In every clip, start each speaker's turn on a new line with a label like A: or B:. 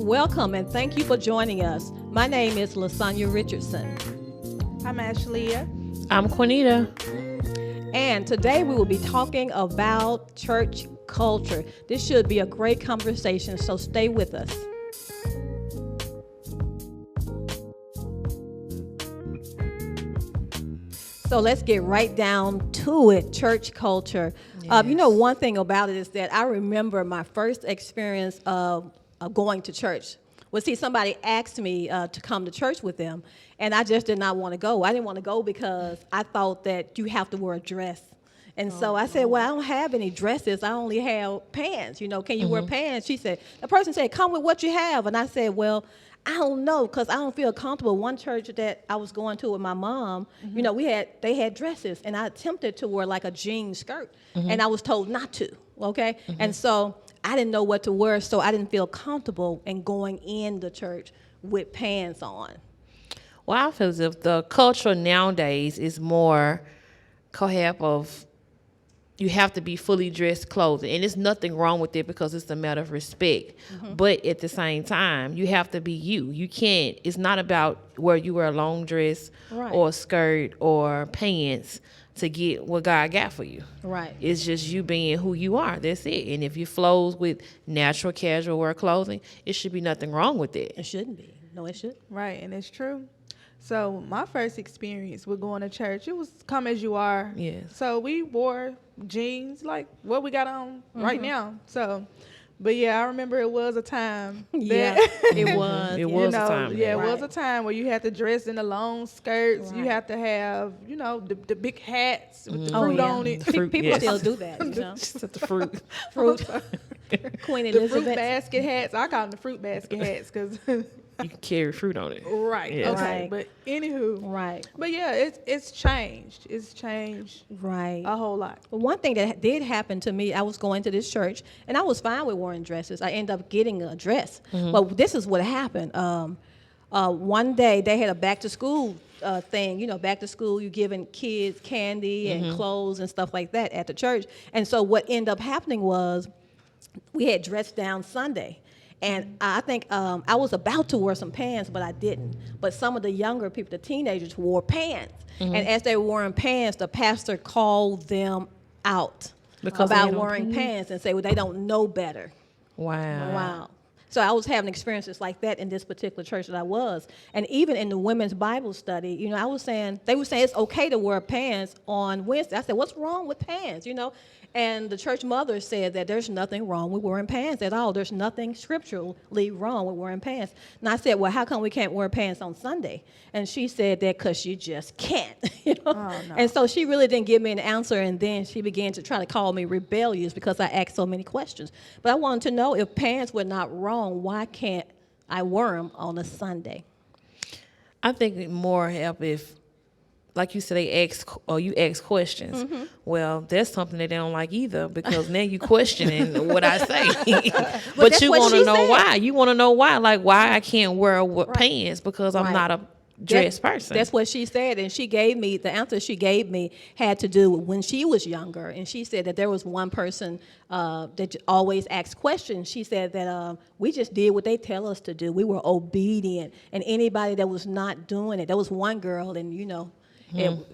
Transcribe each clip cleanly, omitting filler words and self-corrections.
A: Welcome and thank you for joining us. My name is LaSonya Richardson.
B: I'm Ashley.
C: I'm Quinita.
A: And today we will be talking about church culture. This should be a great conversation, so stay with us. So let's get right down to it, church culture.
C: Yes.
A: One thing about it is that I remember my first experience of going to church. Well, see, somebody asked me to come to church with them, and I just did not want to go. I didn't want to go because I thought that you have to wear a dress. And so I said, well, I don't have any dresses. I only have pants. Can you wear pants? The person said, come with what you have. And I said, well, I don't know, because I don't feel comfortable. One church that I was going to with my mom, they had dresses, and I attempted to wear like a jean skirt, and I was told not to, okay? And so I didn't know what to wear, so I didn't feel comfortable in going in the church with pants on.
C: Well, I feel as if the culture nowadays is more cohesive of you have to be fully dressed clothing, and there's nothing wrong with it because it's a matter of respect. But at the same time, you have to be you. You can't. It's not about where you wear a long dress or a skirt or pants to get what God got for you.
A: Right.
C: It's just you being who you are. That's it. And if you flows with natural casual wear clothing, it should be nothing wrong with it.
A: It shouldn't be. No, it shouldn't.
B: Right, and it's true. So my first experience with going to church, it was come as you are.
C: Yes.
B: So we wore jeans like what we got on right now. But yeah, I remember it was a time.
A: Yeah, it was.
C: It was a time.
B: Yeah, it
A: Right.
B: was a time where you had to dress in the long skirts.
A: Right.
B: You had to have, the big hats with the
A: Oh,
B: fruit
A: yeah.
B: on it.
C: Fruit,
A: People
C: yes.
A: still do that,
C: Just at the fruit.
A: Fruit. Queen
B: The fruit
A: Elizabeth.
B: basket hats. I call them the fruit basket hats because
C: You can carry fruit on it.
B: right.
C: Yes.
B: Okay.
A: Right.
B: But anywho.
A: Right,
B: But yeah, it's changed. It's changed
A: right.
B: a whole lot.
A: But one thing that did happen to me, I was going to this church, and I was fine with wearing dresses. I ended up getting a dress. But this is what happened. One day, they had a back-to-school thing. Back to school, you're giving kids candy and clothes and stuff like that at the church. And so what ended up happening was we had dress down Sunday. And I think I was about to wear some pants, but I didn't. But some of the younger people, the teenagers, wore pants. And as they were wearing pants, the pastor called them out
C: Because
A: about
C: they don't
A: wearing pants and say, well, they don't know better.
C: Wow.
A: Wow. So I was having experiences like that in this particular church that I was. And even in the women's Bible study, they were saying it's okay to wear pants on Wednesday. I said, what's wrong with pants, And the church mother said that there's nothing wrong with wearing pants at all. There's nothing scripturally wrong with wearing pants. And I said, well, how come we can't wear pants on Sunday? And she said that because you just can't,
B: Oh, no.
A: And so she really didn't give me an answer, and then she began to try to call me rebellious because I asked so many questions. But I wanted to know, if pants were not wrong, why can't I wear them on a Sunday?
C: I think it more help if, like you said, you ask questions. Well, that's something that they don't like either, because now you questioning what I say. But
A: that's
C: you
A: what
C: want to
A: she
C: know
A: said.
C: why. You want to know why, like why I can't wear pants because I'm
A: Right.
C: not a dressed person.
A: That's what she said, and she gave me, the answer she gave me had to do with when she was younger, and she said that there was one person that always asked questions. She said that we just did what they tell us to do. We were obedient, and anybody that was not doing it, there was one girl, and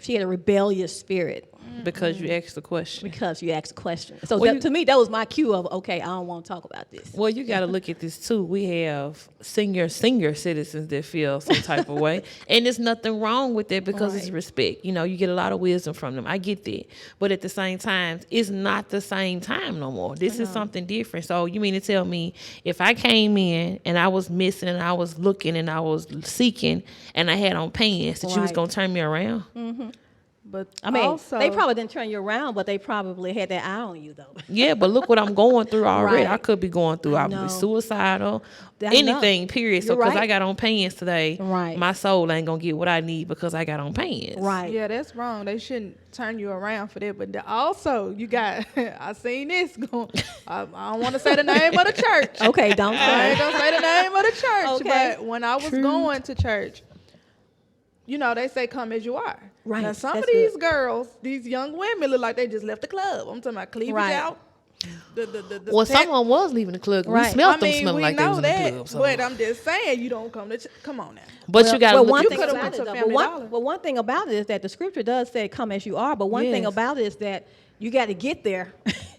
A: she had a rebellious spirit.
C: Because you asked the question.
A: Because you asked a question. So
C: Well,
A: to me, that was my cue of, okay, I don't want to talk about this.
C: Well, you got to look at this too. We have senior citizens that feel some type of way, and there's nothing wrong with that because it's respect. You get a lot of wisdom from them. I get that, but at the same time, it's not the same time no more. This is something different. So you mean to tell me if I came in and I was missing and I was looking and I was seeking and I had on pants that you was
A: Right.
C: gonna turn me around?
B: But
A: I mean,
B: also,
A: they probably didn't turn you around, but they probably had their eye on you, though.
C: Yeah, but look what I'm going through already.
A: Right.
C: I could be going through. I
A: know.
C: could be suicidal,
A: I know.
C: anything, period. So
A: You're
C: because
A: right.
C: I got on pants today,
A: Right.
C: my soul ain't going to get what I need because I got on pants.
A: Right.
B: yeah, that's wrong. They shouldn't turn you around for that. But also, you got, I seen this going, I don't want to say the name of the church.
A: Okay, don't
B: I ain't
A: say.
B: going to say the name of the church.
A: Okay.
B: But when I was going to church, they say come as you are.
A: Right,
B: Now, some of
A: that's
B: these
A: good.
B: girls, these young women look like they just left the club. I'm talking about cleavage
A: Right.
B: out.
C: Well, someone was leaving the club. We
A: Right.
C: smelled them smelling
B: we
C: like they
B: know
C: was in
B: that,
C: the club. So.
B: but I'm just saying you don't come to. Come on now.
C: But you got to
A: well,
C: look
A: one
C: at
A: thing
B: could've
A: about
B: went
A: it,
B: to
A: though,
B: Family Dollar.
A: but one thing about it is that the scripture does say, "Come as you are." But one thing
C: Yes.
A: about it is that you got to get there.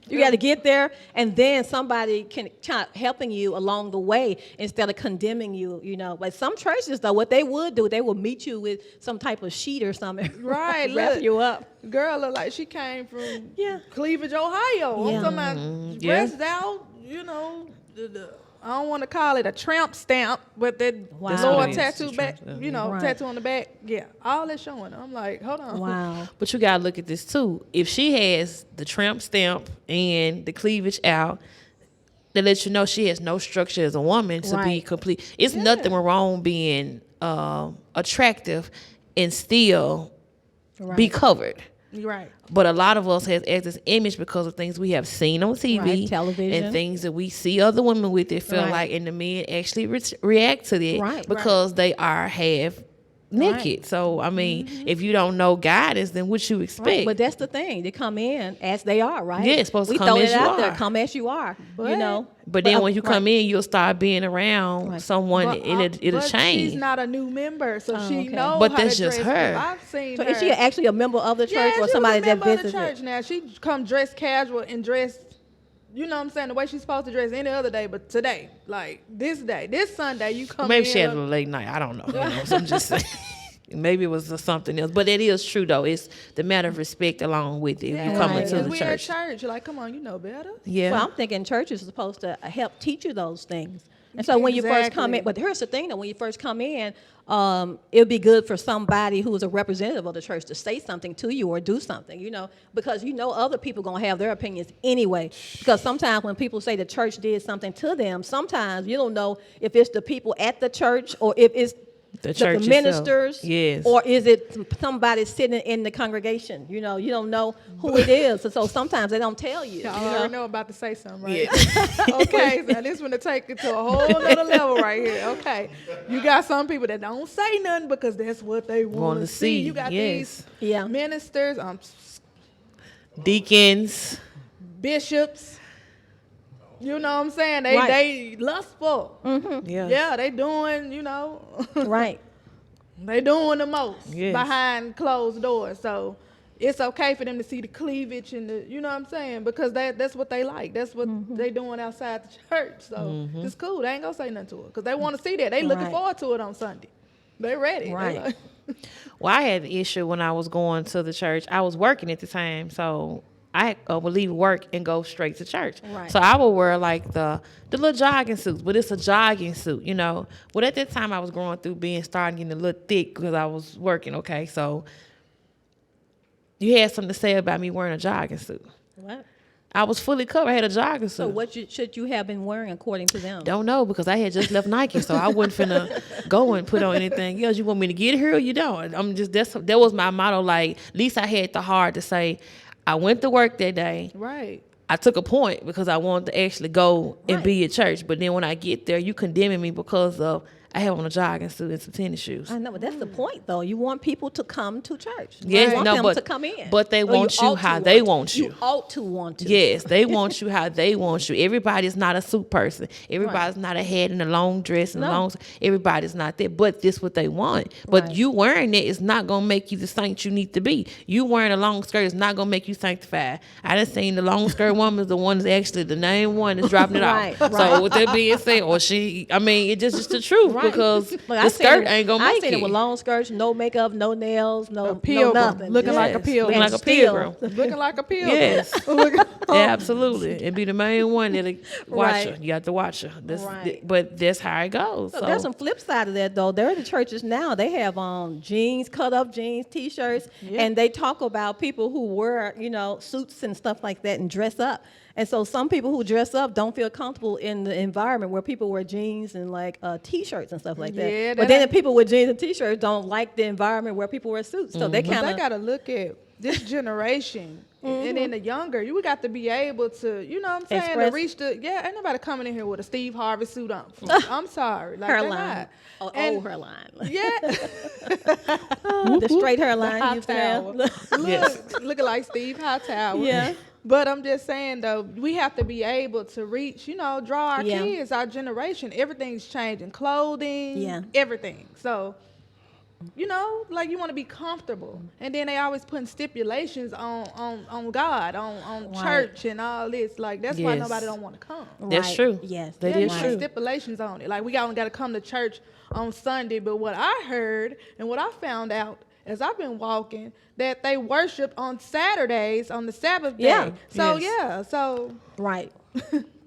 A: You got to get there, and then somebody can kind of helping you along the way instead of condemning you. You know, like some churches, though, what they would do, they will meet you with some type of sheet or something,
B: Right,
A: wrap
B: look.
A: you up.
B: Girl look like she came from
A: Yeah.
B: Cleveland, Ohio.
A: Yeah.
B: I'm talking about
C: Yeah.
B: dressed out, I don't want to call it a tramp stamp, but that
A: Wow.
C: That's
B: Lord
C: what it is,
B: tattoo
C: a
B: back,
C: tramp stamp.
A: Right.
B: tattoo on the back. Yeah, all that showing. I'm like, hold on.
A: Wow.
C: But you gotta look at this too. If she has the tramp stamp and the cleavage out, that lets you know she has no structure as a woman to be
A: Right.
C: complete. It's nothing wrong being attractive and still be covered.
B: You're right.
C: But a lot of us has this image because of things we have seen on TV,
A: Right, television.
C: and things that we see other women with that feel
A: Right.
C: like, and the men actually react to that
A: Right,
C: because they are half naked. So I mean, if you don't know guidance, then what you expect?
A: Right, but that's the thing. They come in as they are, right?
C: Yeah, it's supposed to
A: we
C: come
A: throw
C: as
A: it
C: you
A: out there.
C: are.
A: Come as you are.
B: But-
A: you know.
C: But then when you
A: right.
C: come in, you'll start being around
A: Right.
C: someone,
B: But,
C: it'll
B: but
C: change.
B: she's not a new member, so
A: Oh,
B: she
A: okay.
B: knows
C: But
B: how
C: that's
B: to
C: just
B: dress.
C: her.
B: I've seen
A: So
B: her.
A: is she actually a member of the church
B: Yeah,
A: or
B: she was
A: somebody
B: a
A: that
B: member of the
A: visits
B: church.
A: it?
B: Now she come dressed casual and dressed, you know what I'm saying, the way she's supposed to dress any other day, but today, like this day, this Sunday, you come
C: Maybe
B: in.
C: she had a late night. I don't know. So I'm just saying. Maybe it was something else. But it is true, though. It's the matter of respect along with it.
B: Yeah,
C: You come
A: right.
C: into the
B: we
C: church.
B: at church. You're like, come on, you know better.
C: Yeah.
A: Well, I'm thinking churches are supposed to help teach you those things. And so when you first come in,
B: Exactly.
A: but here's the thing, though, when you first come in, it would be good for somebody who is a representative of the church to say something to you or do something, you know, because you know other people going to have their opinions anyway. Because sometimes when people say the church did something to them, sometimes you don't know if it's the people at the church or if it's
C: The church
A: the
C: itself.
A: ministers,
C: Yes.
A: or is it somebody sitting in the congregation? You know, you don't know who it is. And so sometimes they don't tell you.
B: Y'all
A: you know?
B: already know about to say something, right? Okay, so this one to take it to a whole other level right here. Okay, you got some people that don't say nothing because that's what they want
C: Wanna
B: to see.
C: see,
B: You got
C: yes.
B: these
A: Yeah.
B: ministers,
C: Deacons.
B: bishops. You know what I'm saying? They
A: Right.
B: they lustful.
C: Yeah.
B: Yeah, they doing,
A: Right.
B: they doing the most
C: Yes.
B: behind closed doors. So it's okay for them to see the cleavage and the, you know what I'm saying? Because that's what they like. That's what they doing outside the church. So it's cool. They ain't gonna say nothing to her because they want to see that. They looking
A: Right.
B: forward to it on Sunday. They ready. They
A: Right.
B: like-
C: Well, I had the issue when I was going to the church. I was working at the time, so I would leave work and go straight to church.
A: Right.
C: So I would wear like the little jogging suits, but it's a jogging suit, you know. Well, at that time I was going through starting getting a little thick because I was working. Okay, so you had something to say about me wearing a jogging suit.
A: What?
C: I was fully covered. I had a jogging suit.
A: So what should you have been wearing according to them?
C: Don't know because I had just left Nike, so I wasn't finna go and put on anything else. You want me to get here or you don't? That was my motto. Like, at least I had the heart to say, I went to work that day.
B: right.
C: I took a point because I wanted to actually go and
A: Right.
C: be at church. But then when I get there, you condemning me because of I have on a jogging suit and some tennis shoes.
A: I know, but that's the point, though. You want people to come to church.
C: Yes,
A: you want
C: no,
A: them
C: but-
A: to come in.
C: but they
A: Or
C: want you
A: ought
C: how
A: to
C: they
A: to.
C: want you.
A: You ought to want to.
C: Yes, they want you how they want you. Everybody's not a suit person. Everybody's not a hat and a long dress and
A: No.
C: long. Everybody's not that. But this what they want. But
A: Right.
C: you wearing it is not gonna make you the saint you need to be. You wearing a long skirt is not gonna make you sanctified. I done seen the long skirt woman is the one that's actually the main one that's dropping it
A: Right,
C: off.
A: right.
C: So with that being said, it just is the truth
A: Right.
C: because
A: Look,
C: the skirt ain't gonna
A: I
C: make
A: seen
C: it.
A: it with long skirts, no makeup, no nails, no
B: pilgrim,
A: nothing.
B: looking
A: Just-
B: like a pilgrim.
C: Looking like a
A: Still.
C: pilgrim.
B: Looking like a pilgrim.
C: Yes. Yeah, absolutely. And be the main one that'll watch
A: Right.
C: her. You got to watch her.
A: Right.
C: But that's how it goes.
A: So
C: So,
A: there's some flip side of that, though. There are the churches now. They have on jeans, cut up jeans, T-shirts, and they talk about people who wear, suits and stuff like that and dress up. And so some people who dress up don't feel comfortable in the environment where people wear jeans and like T-shirts and stuff like that.
B: Yeah,
A: But
B: that
A: then the
B: ain't-
A: people with jeans and T-shirts don't like the environment where people wear suits. So they
B: But
A: kind
B: they
A: of
B: gotta look at this generation. And then the younger, you got to be able to, you know what I'm saying,
A: Express.
B: to reach ain't nobody coming in here with a Steve Harvey suit on. I'm sorry. Like, they're
A: hairline,
B: not.
A: old hairline,
B: Yeah.
A: the straight hairline you used to have.
B: Hightower.
C: Yes.
B: Looking like Steve Hightower.
A: Yeah.
B: But I'm just saying, though, we have to be able to reach, draw our
A: Yeah.
B: kids, our generation. Everything's changing. Clothing,
A: Yeah.
B: everything. So, like you want to be comfortable. And then they always putting stipulations on God, on
A: Right.
B: church and all this. Like, that's why
C: Yes.
B: nobody don't want to come.
C: That's
A: Right.
C: true.
A: Yes.
C: That
B: Yeah,
C: is
B: you
C: true.
B: put stipulations on it. Like, we only got to come to church on Sunday. But what I heard and what I found out as I've been walking, that they worship on Saturdays on the Sabbath day.
A: Yeah.
B: So,
C: Yes.
B: but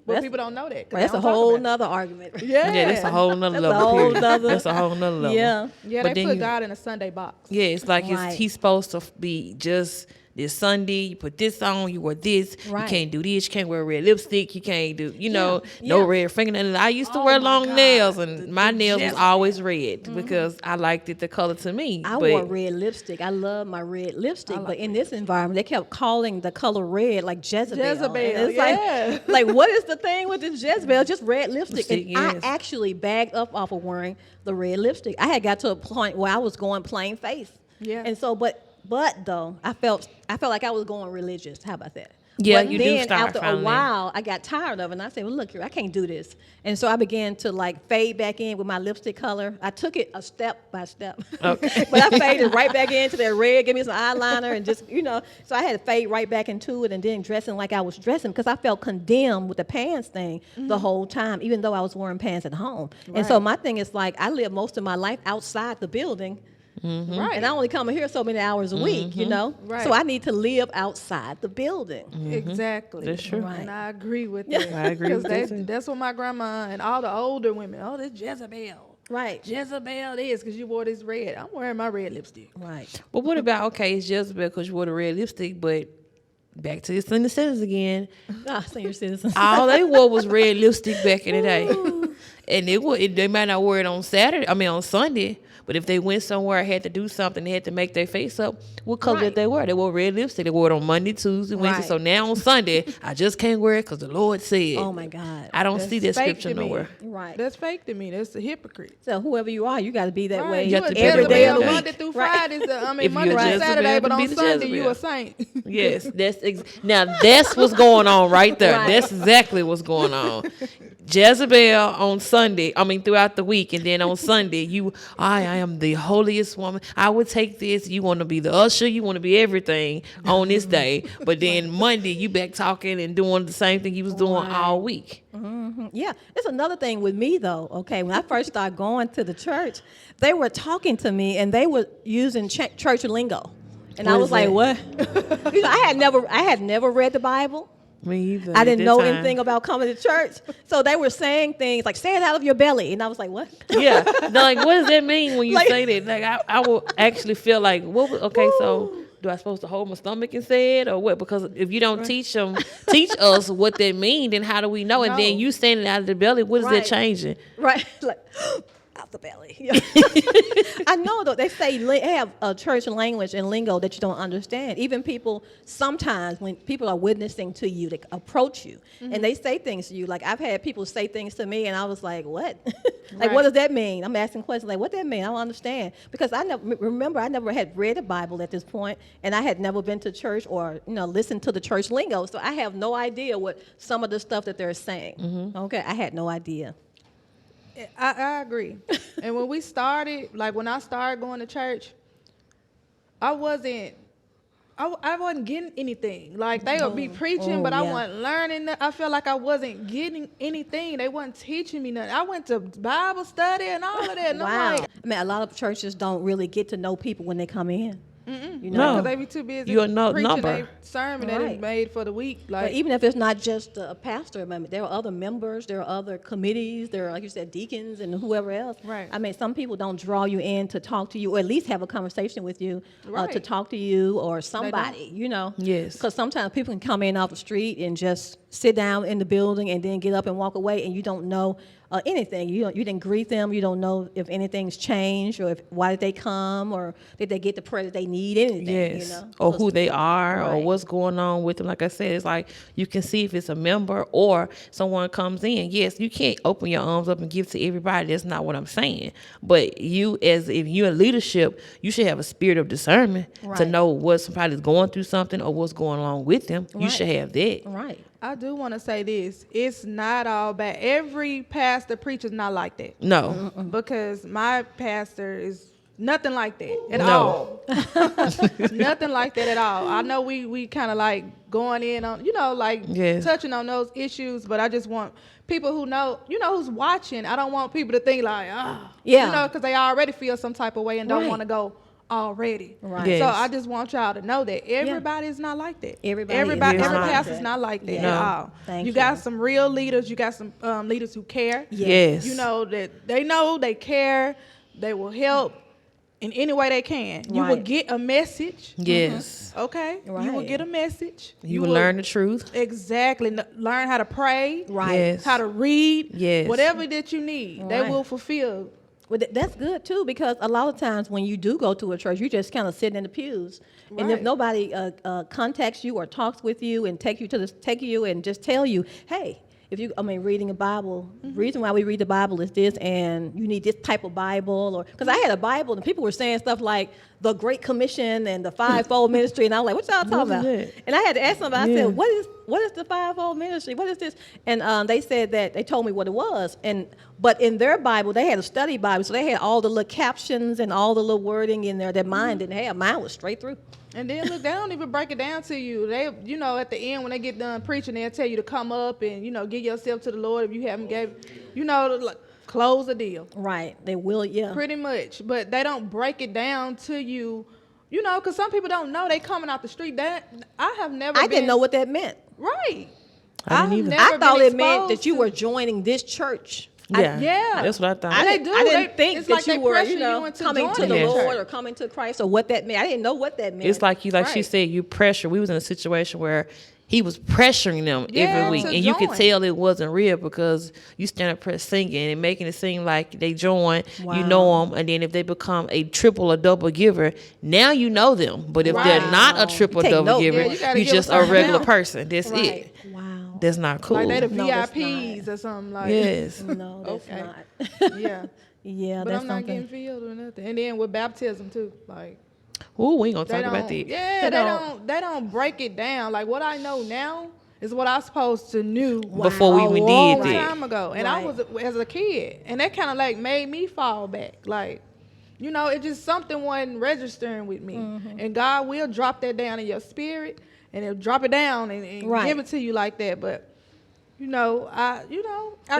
A: That's-
B: people don't know that. 'cause
A: Well, that's
B: they
A: a
B: don't talk
A: whole
B: about it.
A: nother argument.
B: Yeah.
C: Yeah, that's a whole nother
A: That's a
C: level.
A: whole
C: period.
A: nother-
C: That's a whole nother level.
A: Yeah.
B: Yeah,
C: But
B: they
C: then
B: put
C: you-
B: God in a Sunday box.
C: Yeah, it's like
A: Right.
C: he's supposed to be just this Sunday. You put this on, you wear this.
A: Right.
C: You can't do this. You can't wear red lipstick. You can't do, no
A: Yeah.
C: red fingernails. I used to
B: Oh
C: wear
B: my
C: long
B: God.
C: nails, and my nails was
B: Jezebel.
C: always red because I liked it the color to me.
A: I
C: but
A: wore red lipstick. I love my red lipstick, but in this environment, they kept calling the color red like Jezebel.
B: Jezebel,
A: And it's
B: yeah.
A: like what is the thing with this Jezebel? Just red lipstick.
C: Lipstick,
A: And
C: yes.
A: I actually bagged up off of wearing the red lipstick. I had got to a point where I was going plain face.
B: Yeah.
A: And so, but though I felt like I was going religious. How about that?
C: Yeah,
A: but
C: you do
A: then
C: start
A: after a
C: feeling that.
A: while, I got tired of it, and I said, "Well, look here, I can't do this." And so I began to like fade back in with my lipstick color. I took it a step by step,
C: Okay.
A: but I faded right back into that red. Give me some eyeliner and just So I had to fade right back into it, and then dressing like I was dressing because I felt condemned with the pants thing the whole time, even though I was wearing pants at home. And so
B: Right.
A: my thing is like I live most of my life outside the building.
B: Right.
A: And I only come here so many hours a week,
B: Right.
A: So I need to live outside the building.
B: Exactly.
C: That's true.
A: Right.
B: And I agree with
A: Yeah.
B: that.
C: I agree with that too.
B: That's what my grandma and all the older women, this Jezebel.
A: Right.
B: Jezebel is because you wore this red. I'm wearing my red lipstick.
A: Right.
C: But what about, okay, it's Jezebel because you wore the red lipstick, but back to the senior citizens again.
A: Senior citizens.
C: All they wore was red lipstick back in the day. And they might not wear it on on Sunday. But if they went somewhere, had to do something, they had to make their face up, what color
A: Right.
C: did they wear? They wore red lipstick. They wore it on Monday, Tuesday, Wednesday.
A: Right.
C: So now on Sunday, I just can't wear it because the Lord said.
A: Oh my God.
C: I don't
B: That's
C: see that
B: fake
C: scripture
B: to me.
C: nowhere.
A: Right.
B: That's fake to me. That's a hypocrite.
A: So whoever you are, you got to be that way
C: You have to be
A: every
C: that
A: day
C: way
A: of the
C: every
A: week.
B: Monday through
A: Right.
B: Friday.
C: If
B: Monday
C: you're
B: through
C: Jezebel,
B: Saturday, but
C: then be
B: on
C: the
B: Sunday you
C: Jezebel.
B: a saint.
C: Yes, now that's what's going on right there.
A: Right.
C: That's exactly what's going on. Jezebel on Sunday, throughout the week, and then on Sunday, I am the holiest woman. I would take this. You want to be the usher, you want to be everything on this day, but then Monday you back talking and doing the same thing you was doing all week.
A: Yeah, it's another thing with me though. Okay, when I first started going to the church, they were talking to me and they were using church lingo, and
C: What
A: I
C: is
A: was like,
C: that?
A: "What?" I had never read the Bible.
C: Me either.
A: I
C: at
A: didn't
C: that
A: know
C: time.
A: anything about coming to church, so they were saying things like "say it out of your belly," and I was like, "What?"
C: Yeah, no, like what does that mean when you
A: Like-
C: say that? Like I will actually feel like, okay, so do I supposed to hold my stomach and say it or what? Because if you don't teach us what that mean, then how do we know? And then
B: No.
C: you saying it out of the belly, what is
A: Right.
C: that changing?
A: Right, like out the belly. I know though they say they have a church language and lingo that you don't understand. Even people sometimes when people are witnessing to you, they approach you and they say things to you. Like I've had people say things to me, and I was like, "What? Like
B: Right.
A: what does that mean?" I'm asking questions like, "What that mean?" I don't understand because I never had read the Bible at this point, and I had never been to church or listened to the church lingo, so I have no idea what some of the stuff that they're saying. Okay, I had no idea.
B: I agree. And when we started, like when I started going to church, I wasn't getting anything. Like they would be preaching, but I
A: yeah.
B: wasn't learning. I felt like I wasn't getting anything. They wasn't teaching me nothing. I went to Bible study and all of that. And
A: Wow.
B: I'm like,
A: I mean, a lot of churches don't really get to know people when they come in. You
C: No.
A: know,
B: because they be too busy
C: You're a
B: preaching
C: number.
B: their sermon that
A: Right.
B: is made for the week.
A: but
B: Like
A: even if it's not just a pastor, I mean, there are other members, there are other committees, there are, like you said, deacons and whoever else.
B: Right.
A: I mean, some people don't draw you in to talk to you or at least have a conversation with you to
B: Right.
A: talk to you or somebody,
C: Yes.
A: Because sometimes people can come in off the street and just sit down in the building and then get up and walk away and you don't know anything. You didn't greet them. You don't know if anything's changed or why did they come or did they get the prayer that they need, anything,
C: Yes.
A: you know.
C: Or who they are or
A: Right.
C: what's going on with them. Like I said, it's like you can see if it's a member or someone comes in. Yes, you can't open your arms up and give to everybody. That's not what I'm saying. But if you're in leadership, you should have a spirit of discernment to
A: Right.
C: know what somebody's going through something or what's going on with them. You
A: Right.
C: should have that.
A: Right.
B: I do want to say this. It's not all bad. Every pastor preacher's not like that.
C: No.
B: Because my pastor is nothing like that at
C: No.
B: all. Nothing like that at all. I know we kind of like going in on, like
C: Yes.
B: touching on those issues, but I just want people who know, who's watching. I don't want people to think like,
A: Yeah.
B: because they already feel some type of way and don't
A: Right.
B: want to go already.
A: Right.
C: Yes.
B: So I just want y'all to know that everybody is not like that.
A: Everybody
B: every
A: is not like
B: pastor's
A: that.
B: not like that
A: Yeah.
B: at all.
A: Thank
B: you
A: you.
B: got some real leaders. You got some leaders who care.
C: Yes.
B: You know that they care. They will help in any way they can. You will
A: Right.
B: get a message.
C: Yes.
B: Okay. You will
A: Right.
B: get a message.
C: You will learn the truth.
B: Exactly. Learn how to pray.
A: Right.
C: Yes.
B: How to read.
C: Yes.
B: Whatever that you need, they
A: Right.
B: will fulfill.
A: Well, that's good too, because a lot of times when you do go to a church, you just kind of sit in the pews, and if
B: Right.
A: nobody contacts you or talks with you and take you and just tell you, hey, reading a Bible.
B: Mm-hmm.
A: Reason why we read the Bible is this, and you need this type of Bible, or because I had a Bible and people were saying stuff like the Great Commission and the Fivefold Ministry, and I was like, what y'all talking about?
C: is that?
A: And I had to ask somebody.
C: Yeah.
A: I said, what is the Fivefold Ministry? What is this? And they said that they told me what it was. But in their Bible, they had a study Bible, so they had all the little captions and all the little wording in there that mine didn't have. Mine was straight through.
B: And then look, they don't even break it down to you. They, at the end when they get done preaching, they'll tell you to come up and, give yourself to the Lord if you haven't like, close the deal.
A: Right? They will. Yeah.
B: Pretty much. But they don't break it down to you, because some people don't know. They coming out the street. I have never.
A: I didn't know what that meant.
B: Right.
C: I didn't
B: have
C: either.
B: never
A: I thought
B: been
A: it meant
B: exposed
A: that you
B: to-
A: were joining this church.
C: Yeah.
B: yeah.
C: That's what I thought.
A: I
B: They do.
A: didn't think
B: it's
A: that
B: like
A: you
B: they
A: were,
B: pressure you into
A: coming to
B: joining
A: the
C: Yes.
A: Lord
B: church.
A: or coming to Christ or what that meant. I didn't know what that meant.
C: It's like you,
B: Right.
C: she said, you pressure. We was in a situation where he was pressuring them
B: Yeah,
C: every week,
B: to
C: and you could
B: join.
C: tell it wasn't real because you stand up there singing and making it seem like they join.
A: Wow.
C: You know them, and then if they become a triple or double giver, now you know them. But if they're
A: Wow.
C: not a triple or
A: Take
C: double
A: note.
C: giver,
B: Yeah, you gotta
C: you
B: give
C: just
B: us
C: a
B: something
C: regular
B: else.
C: person. That's
A: Right.
C: it.
A: Wow.
C: That's not cool.
B: Like they the
A: No, that's
B: VIPs or something like
C: Yes.
A: No, that's
B: Okay.
A: not.
B: Yeah.
A: Yeah,
B: But
A: that's
B: I'm not
A: something.
B: getting filled or nothing. And then with baptism too. Like
C: Ooh, we ain't gonna
B: they
C: talk
B: don't
C: about that.
B: Yeah,
A: They
B: they don't break it down. Like what I know now is what I supposed to knew
C: Before we
B: a
C: even
B: long
C: did that.
B: time ago. And I
A: Right.
B: was as a kid. And that kinda like made me fall back. Like it just something wasn't registering with me.
A: Mm-hmm.
B: And God will drop that down in your spirit and he'll drop it down and
A: Right.
B: give it to you like that. But I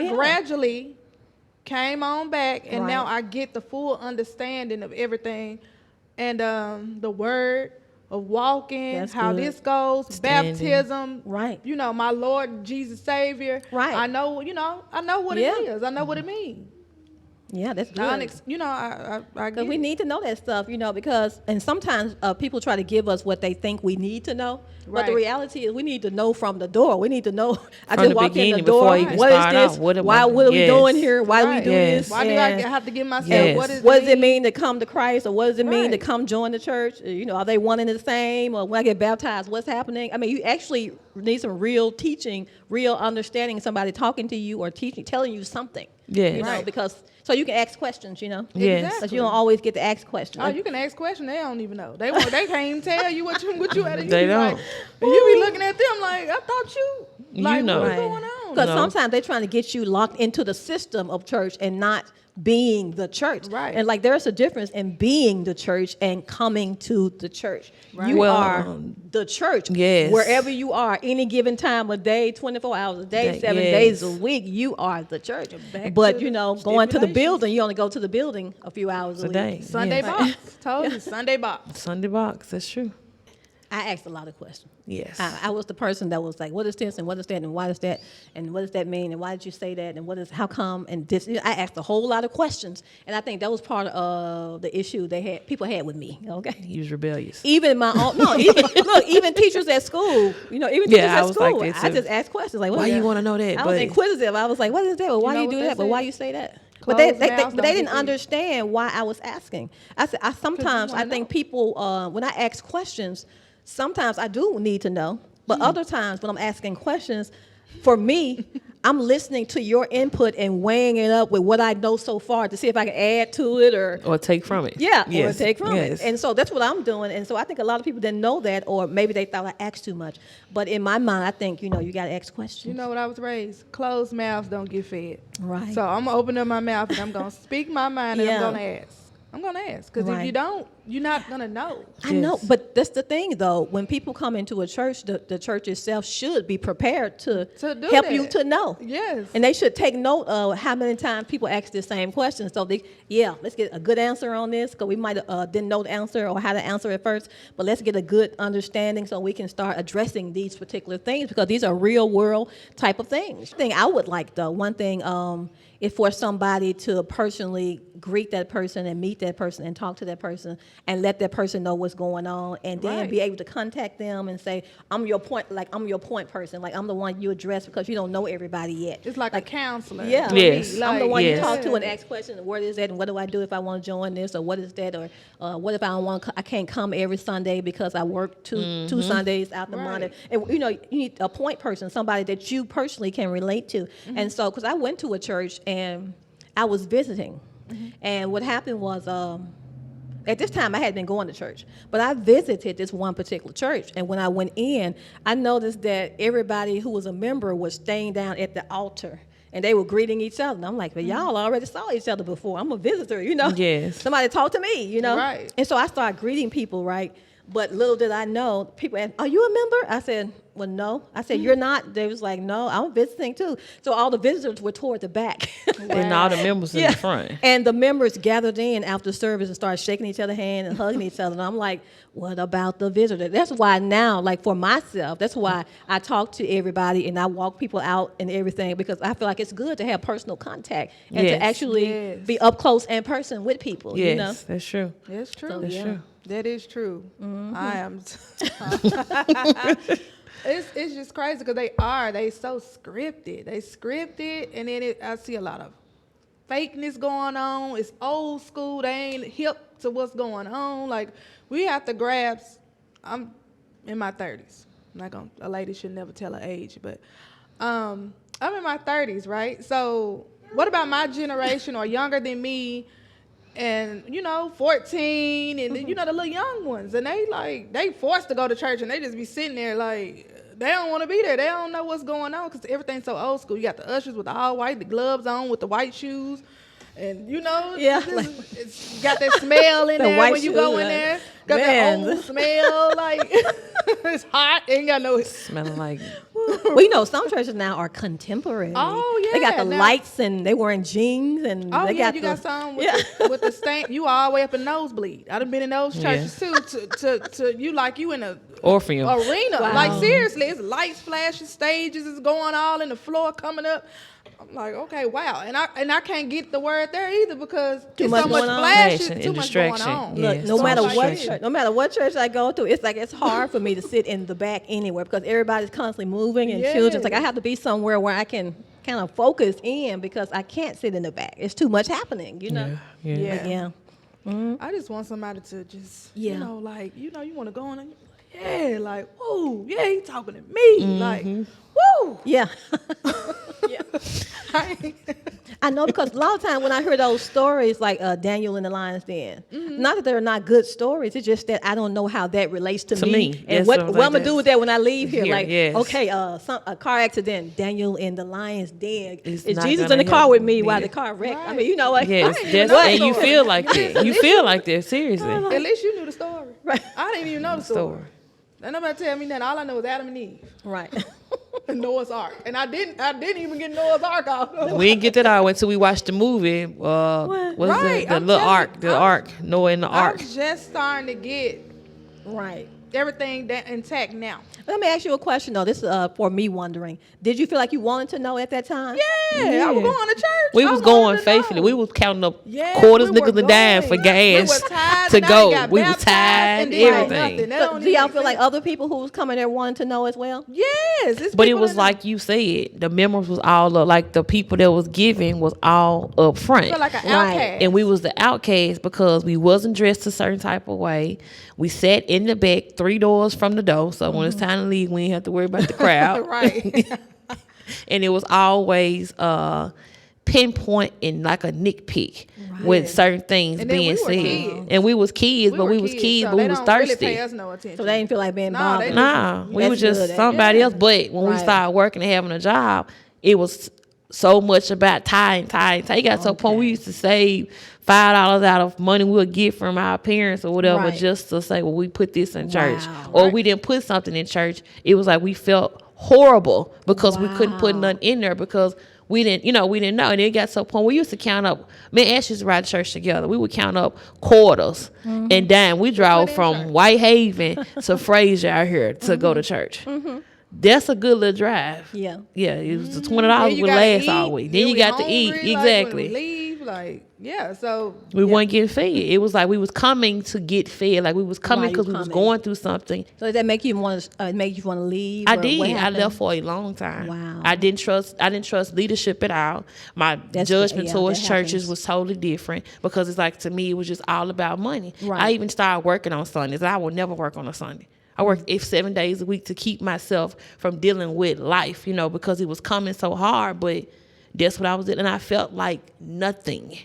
A: Yeah.
B: gradually came on back, and now
A: Right.
B: I get the full understanding of everything, and the word of walking,
A: That's
B: how
A: good.
B: this goes,
C: Standing.
B: baptism,
A: Right.
B: my Lord Jesus Savior,
A: Right.
B: I know, I know what
A: Yeah.
B: it is, I know what it means.
A: Yeah, that's good.
B: I
A: Because
B: get
A: we
B: it.
A: need to know that stuff, because, and sometimes people try to give us what they think we need to know. But the
B: Right.
A: reality is we need to know from the door. We need to know. I
C: From
A: just
C: the
A: walk in the
C: beginning,
A: door.
C: before I even
A: What is
C: start
A: this?
C: out, what am
A: Why?
C: I-
A: What are we
C: Yes.
A: doing here? Why do we
B: Right.
A: do
C: Yes.
A: this?
B: Why do
A: And
B: I have to give myself
C: Yes.
A: what does it mean to come to Christ, or what does it mean to
B: Right.
A: come join the church? Are they one and the same? Or when I get baptized, what's happening? I mean, you actually need some real teaching, real understanding, somebody talking to you or teaching, telling you something.
C: Yes.
B: Right.
A: Because so you can ask questions,
C: Yes.
A: Because
B: Exactly.
A: you don't always get to ask questions.
B: Oh, you can ask questions. They don't even know. They can't even tell you what you had to
C: They
B: do. Like,
C: don't.
B: and you be looking at them like, I thought you like
C: know.
B: what's
A: Right.
B: going on?
A: Because
C: No.
A: sometimes they're trying to get you locked into the system of church and not being the church.
B: Right.
A: And like there's a difference in being the church and coming to the church.
B: Right.
A: You
C: Well,
A: are the church.
C: yes.
A: Wherever you are, any given time of day, 24 hours a day,
C: That-
A: 7
C: yes.
A: days a week, you are the church.
B: Back
A: But
B: to the
A: going to the
B: stipulations.
A: building, you only go to the building a few hours a
C: A day.
A: week.
B: Sunday
C: Yes.
B: box. Told you, Sunday box.
C: Sunday box. That's true.
A: I asked a lot of questions.
C: Yes.
A: I was the person that was like, what is this and what is that and why is that and what does that mean and why did you say that and how come and this. I asked a whole lot of questions, and I think that was part of the issue people had with me. Okay.
C: He was rebellious.
A: Even my own, even teachers at school, even teachers at school, I just asked questions like,
C: why you want to know that?
A: I was inquisitive. I was like, what is that? Well, why do you do that? But why you say that? But they didn't understand why I was asking. I said, sometimes I think people, when I ask questions, sometimes I do need to know. But other times when I'm asking questions, for me, I'm listening to your input and weighing it up with what I know so far to see if I can add to it or
C: take from it.
A: Yeah,
C: yes.
A: or take from it. And so that's what I'm doing. And so I think a lot of people didn't know that, or maybe they thought I asked too much. But in my mind, I think, you got to ask questions.
B: You know what I was raised? Closed mouths don't get fed.
A: Right.
B: So I'm going to open up my mouth and I'm going to speak my mind and I'm going to ask. I'm going to ask. Because if you don't, you're not going to know.
A: I know, but that's the thing, though. When people come into a church, the church itself should be prepared to help you to know.
B: Yes.
A: And they should take note of how many times people ask the same question. So, let's get a good answer on this, because we might didn't know the answer or how to answer it first. But let's get a good understanding so we can start addressing these particular things, because these are real world type of things. The thing I would like, though, one thing is for somebody to personally greet that person and meet that person and talk to that person and let that person know what's going on, and then be able to contact them and say, I'm your point person. Like, I'm the one you address because you don't know everybody yet.
B: It's like a counselor.
A: Yeah.
C: Yes.
A: I'm the one you talk to and ask questions. What is that? And what do I do if I want to join this? Or what is that? Or what if I can't come every Sunday because I work two Sundays out the month? And, you need a point person, somebody that you personally can relate to. And so, because I went to a church and I was visiting. And what happened was, at this time I had been going to church, but I visited this one particular church. And when I went in, I noticed that everybody who was a member was staying down at the altar. And they were greeting each other. And I'm like, well, y'all already saw each other before. I'm a visitor,
C: Yes.
A: Somebody talk to me,
B: Right.
A: And so I started greeting people, right? But little did I know, people asked, are you a member? I said, well, no. I said, you're not? They was like, no, I'm visiting too. So all the visitors were toward the back.
C: And all the members in the front.
A: And the members gathered in after service and started shaking each other's hand and hugging each other. And I'm like, what about the visitor? That's why now, like for myself, that's why I talk to everybody and I walk people out and everything, because I feel like it's good to have personal contact and to actually be up close and person with people.
C: Yes, that's true.
B: That's true.
C: That's true.
B: That is true. I am. It's just crazy because they so scripted. They scripted, and then I see a lot of fakeness going on. It's old school. They ain't hip to what's going on. Like, we have to grasp. I'm in my 30s. A lady should never tell her age, but I'm in my 30s, right? So what about my generation or younger than me? And 14, and the little young ones, and they forced to go to church, and they just be sitting there like they don't want to be there. They don't know what's going on because everything's so old school. You got the ushers with the all white, the gloves on with the white shoes, and it's got that smell in there when you go in there. Got that old smell, like it's hot. Ain't got no
C: smelling like.
A: Well, some churches now are contemporary.
B: Oh yeah,
A: they got the lights and they wearing jeans and they got
B: you got some with the stain. You all the way up in nosebleed. I done been in those churches too. To you like you in a
C: Orpheum
B: arena. Wow. Like seriously, it's lights flashing, stages is going all in the floor coming up. I'm like, okay, wow, and I can't get the word there either because there's so much flashes, too much going on.
A: Look, no matter what church I go to, it's hard for me to sit in the back anywhere because everybody's constantly moving and children. Like I have to be somewhere where I can kind of focus in because I can't sit in the back. It's too much happening,
B: Yeah.
A: Mm-hmm.
B: I just want somebody to just, you want to go on and like, whoa, he talking to me, like, woo,
A: yeah. I know because a lot of times when I hear those stories like Daniel in the Lion's Den, not that they're not good stories, it's just that I don't know how that relates to me. And what I'm going to do with that when I leave here. A car accident, Daniel in the Lion's Den. Is Jesus in the car with me while the car wrecked? Right. I mean,
C: Yes, and you feel like that. You feel like that, seriously.
B: At least you knew the story.
A: Right.
B: I didn't even know the story. And nobody tell me nothing. All I know is Adam and Eve.
A: Right.
B: And Noah's Ark. And I didn't even get Noah's Ark off.
C: We didn't get that out until we watched the movie. What was the little ark? The ark. Noah in the ark.
B: I'm just starting to get everything that intact now.
A: Let me ask you a question, though. This is for me wondering. Did you feel like you wanted to know at that time?
B: Yeah, I was going to church.
C: We
B: I
C: was
B: wanted
C: going
B: to
C: faithfully.
B: know.
C: We was counting up
B: Yes,
C: quarters,
B: we
C: nickels,
B: were
C: and dimes for
B: going.
C: gas
B: We were tired
C: to
B: and I
C: go.
B: got
C: We was
B: baptized
C: tired,
B: and didn't know
C: everything.
B: nothing. That
A: So
B: don't
A: do y'all
B: even
A: feel
B: make
A: like
B: sense.
A: other people who was coming there wanted to know as well?
B: Yes, it's
C: But it
B: people
C: was
B: that
C: like you said, the members was all up, like the people that was giving was all up front.
B: feel like an
A: Right.
B: outcast.
C: And we was the outcasts because we wasn't dressed a certain type of way. We sat in the back 3 doors from the door. So when it's time to leave, we didn't have to worry about the crowd.
B: right.
C: And it was always pinpoint and like a nitpick with certain things
B: And then
C: being
B: we were
C: said.
B: kids.
C: And we was kids, but we was kids,
B: so
C: but
B: they
C: we was
B: don't
C: thirsty.
B: Really pay us no attention.
A: So they didn't feel like being
B: No,
A: bothered.
B: they
C: Nah, we
A: That's
C: was just
A: good.
C: somebody
B: Yeah.
C: else. But when we
A: Right.
C: started working and having a job, it was so much about tie. It got to a point we
A: Okay.
C: used to save $5 out of money we would get from our parents or whatever,
A: Right.
C: just to say, well, we put this in church,
A: Wow.
C: or we didn't put something in church. It was like we felt horrible because we couldn't put
A: Wow.
C: nothing in there because we didn't know. And it got to a point we used to count up. Me and Ash used to ride to church together. We would count up quarters and dime. We drove
B: put in
C: from
B: church.
C: Whitehaven to Fraser out here to go to church. That's a good little drive.
A: Yeah.
C: Yeah, it was the
B: Then
C: $20
B: you
C: would
B: gotta
C: last
B: eat,
C: all week. Then you
B: we
C: got to
B: hungry,
C: eat.
B: like, when
C: Exactly.
B: we leave, like, yeah, so
C: We weren't getting fed. It was like we was coming to get fed. Like we was coming
A: Right, you
C: because we was
A: coming.
C: going through something.
A: So does that make you want to leave?
C: I
A: or
C: did.
A: what
C: I
A: happened?
C: left for a long time.
A: Wow.
C: I didn't trust leadership at all. My
A: That's-
C: judgment
A: yeah,
C: towards
A: that
C: churches
A: happens.
C: was totally different because it's like, to me, it was just all about money.
A: Right.
C: I even started working on Sundays. I would never work on a Sunday. I worked 7 days a week to keep myself from dealing with life, because it was coming so hard. But that's what I was doing, and I felt like nothing.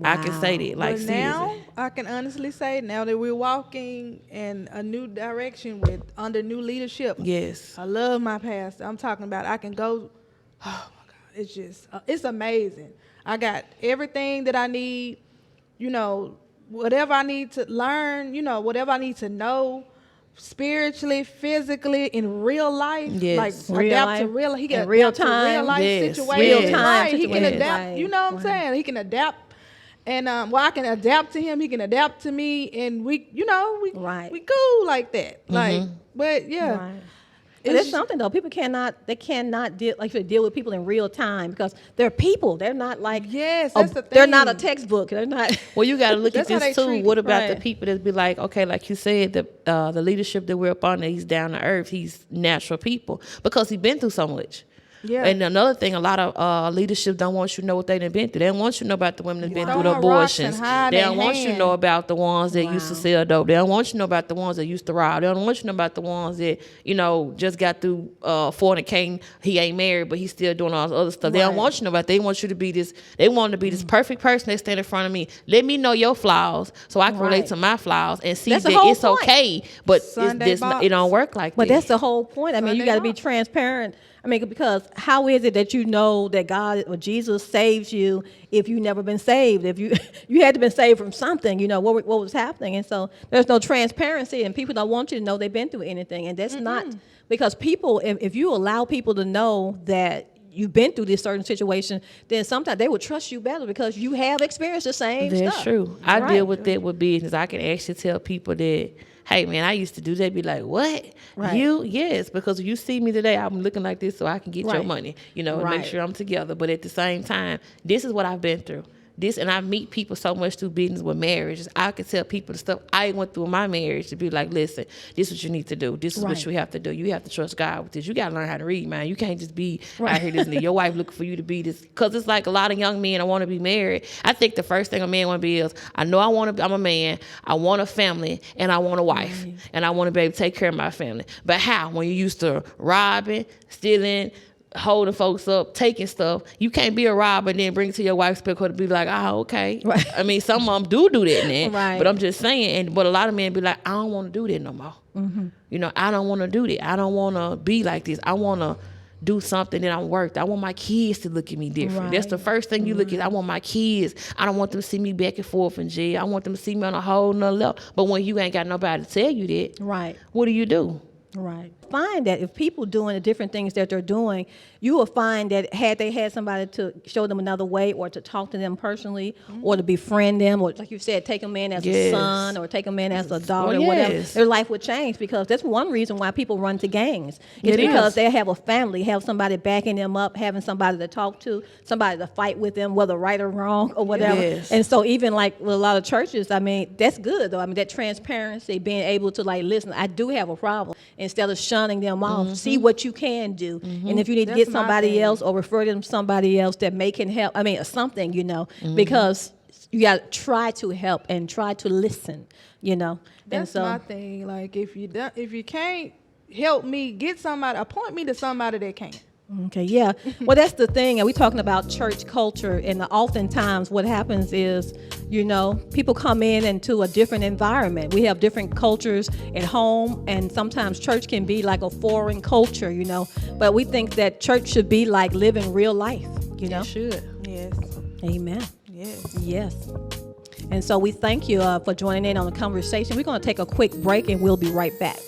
C: I can say that, like,
B: but now
C: seriously.
B: I can honestly say now that we're walking in a new direction under new leadership.
C: Yes.
B: I love my pastor. I'm talking about I can go. Oh my God, it's just it's amazing. I got everything that I need. Whatever I need to learn. Whatever I need to know. Spiritually, physically, in real life,
C: Yes.
B: like
A: Real
B: adapt
A: life.
B: to real. He can
A: In real
B: adapt to real
A: time.
B: life
C: Yes.
B: situations.
C: Real
A: time
B: Right. He can
A: situations.
B: adapt.
A: Right.
B: You know what I'm saying? He can adapt, and I can adapt to him. He can adapt to me, and we
A: Right.
B: we cool like that. Like, but yeah,
A: Right. But it's something though. People cannot deal with people in real time because they're people. They're not like
B: Yes, that's the
A: they're not a
B: thing.
A: textbook. They're not.
C: Well, you got to look at
B: That's how
C: this
B: they
C: too.
B: treat
C: What
B: it.
C: about the
A: Right.
C: people that be like, okay, like you said, the leadership that we're up under, he's down to earth. He's natural people because he's been through so much.
B: Yeah.
C: And another thing, a lot of leadership don't want you to know what they done been through. They don't want you to know about the women that's been through the
B: Throwing rocks and
C: abortions.
B: hiding
C: They
B: their
C: don't want you to
B: hand.
C: know about the ones that used to
A: Wow.
C: sell dope. They don't want you to know about the ones that used to rob. They don't want you to know about the ones that, just got through fornicating. He ain't married, but he's still doing all this other stuff. They don't
A: Right.
C: want you to know about. They want you to be this. They want to be this perfect person that stand in front of me. Let me know your flaws so I can relate
A: Right.
C: to my flaws and see
A: That's the
C: that
A: whole
C: it's
A: point.
C: okay. But
B: Sunday box.
C: it don't work like
A: But
C: that.
A: that's the whole point. I mean, you
B: Sunday
A: got to be
B: morning.
A: transparent. I mean, because how is it that you know that God or Jesus saves you if you never been saved? If you you had to been saved from something, what was happening, and so there's no transparency, and people don't want you to know they've been through anything, and that's not because people. If you allow people to know that you've been through this certain situation, then sometimes they will trust you better because you have experienced the same
C: That's
A: stuff.
C: true. I
A: Right.
C: deal with that with business. I can actually tell people that, hey man, I used to do that. Be like, what?
A: Right.
C: You? Yes, because you see me today, I'm looking like this so I can get your
A: Right.
C: money, and make
A: Right.
C: sure I'm together. But at the same time, this is what I've been through. And I meet people so much through business with marriages. I can tell people the stuff I went through in my marriage to be like, listen, this is what you need to do. This is what
A: Right.
C: you have to do. You have to trust God with this. You got to learn how to read, man. You can't just be
A: Right.
C: out here listening to your wife looking for you to be this. Because it's like a lot of young men that want to be married. I think the first thing a man want to be is, I'm a man, I want a family, and I want a wife. And I want to be able to take care of my family. But how? When you used to robbing, stealing, holding folks up, taking stuff, you can't be a robber and then bring it to your wife's because to be like, oh, okay.
A: Right.
C: I mean, some of them do that now.
A: Right.
C: But I'm just saying, but a lot of men be like, I don't want to do that no more. I don't want to do that. I don't want to be like this. I want to do something that I'm worth. I want my kids to look at me different. That's the first thing you look at. I want my kids. I don't want them to see me back and forth in jail. I want them to see me on a whole nother level. But when you ain't got nobody to tell you that,
A: Right.
C: what do?
A: Right. Find that if people doing the different things that they're doing, you will find that had they had somebody to show them another way or to talk to them personally or to befriend them or, like you said, take them in as a son or take them in as a daughter or whatever, their life would change, because that's one reason why people run to gangs. It's because they have a family, have somebody backing them up, having somebody to talk to, somebody to fight with them, whether right or wrong or whatever. And so even like with a lot of churches, I mean, that's good though. I mean, that transparency, being able to like, listen, I do have a problem, instead of shunning them off, see what you can do. And if you need to get somebody else or refer them to somebody else that can help, I mean, or something, because you got to try to help and try to listen,
B: That's my thing. Like, if you can't help me, appoint me to somebody that can.
A: Okay, yeah. Well, that's the thing. And we're talking about church culture, and oftentimes what happens is, people come into a different environment. We have different cultures at home, and sometimes church can be like a foreign culture, But we think that church should be like living real life,
C: It should.
B: Yes.
A: Amen.
B: Yes.
A: Yes. And so we thank you for joining in on the conversation. We're going to take a quick break, and we'll be right back.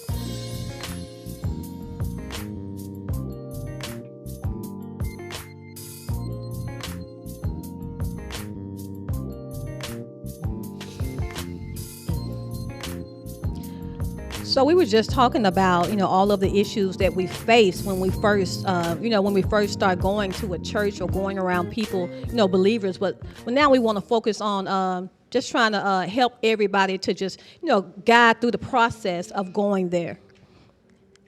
A: So we were just talking about, all of the issues that we face when we first, start going to a church or going around people, believers. But now we want to focus on just trying to help everybody to just, guide through the process of going there.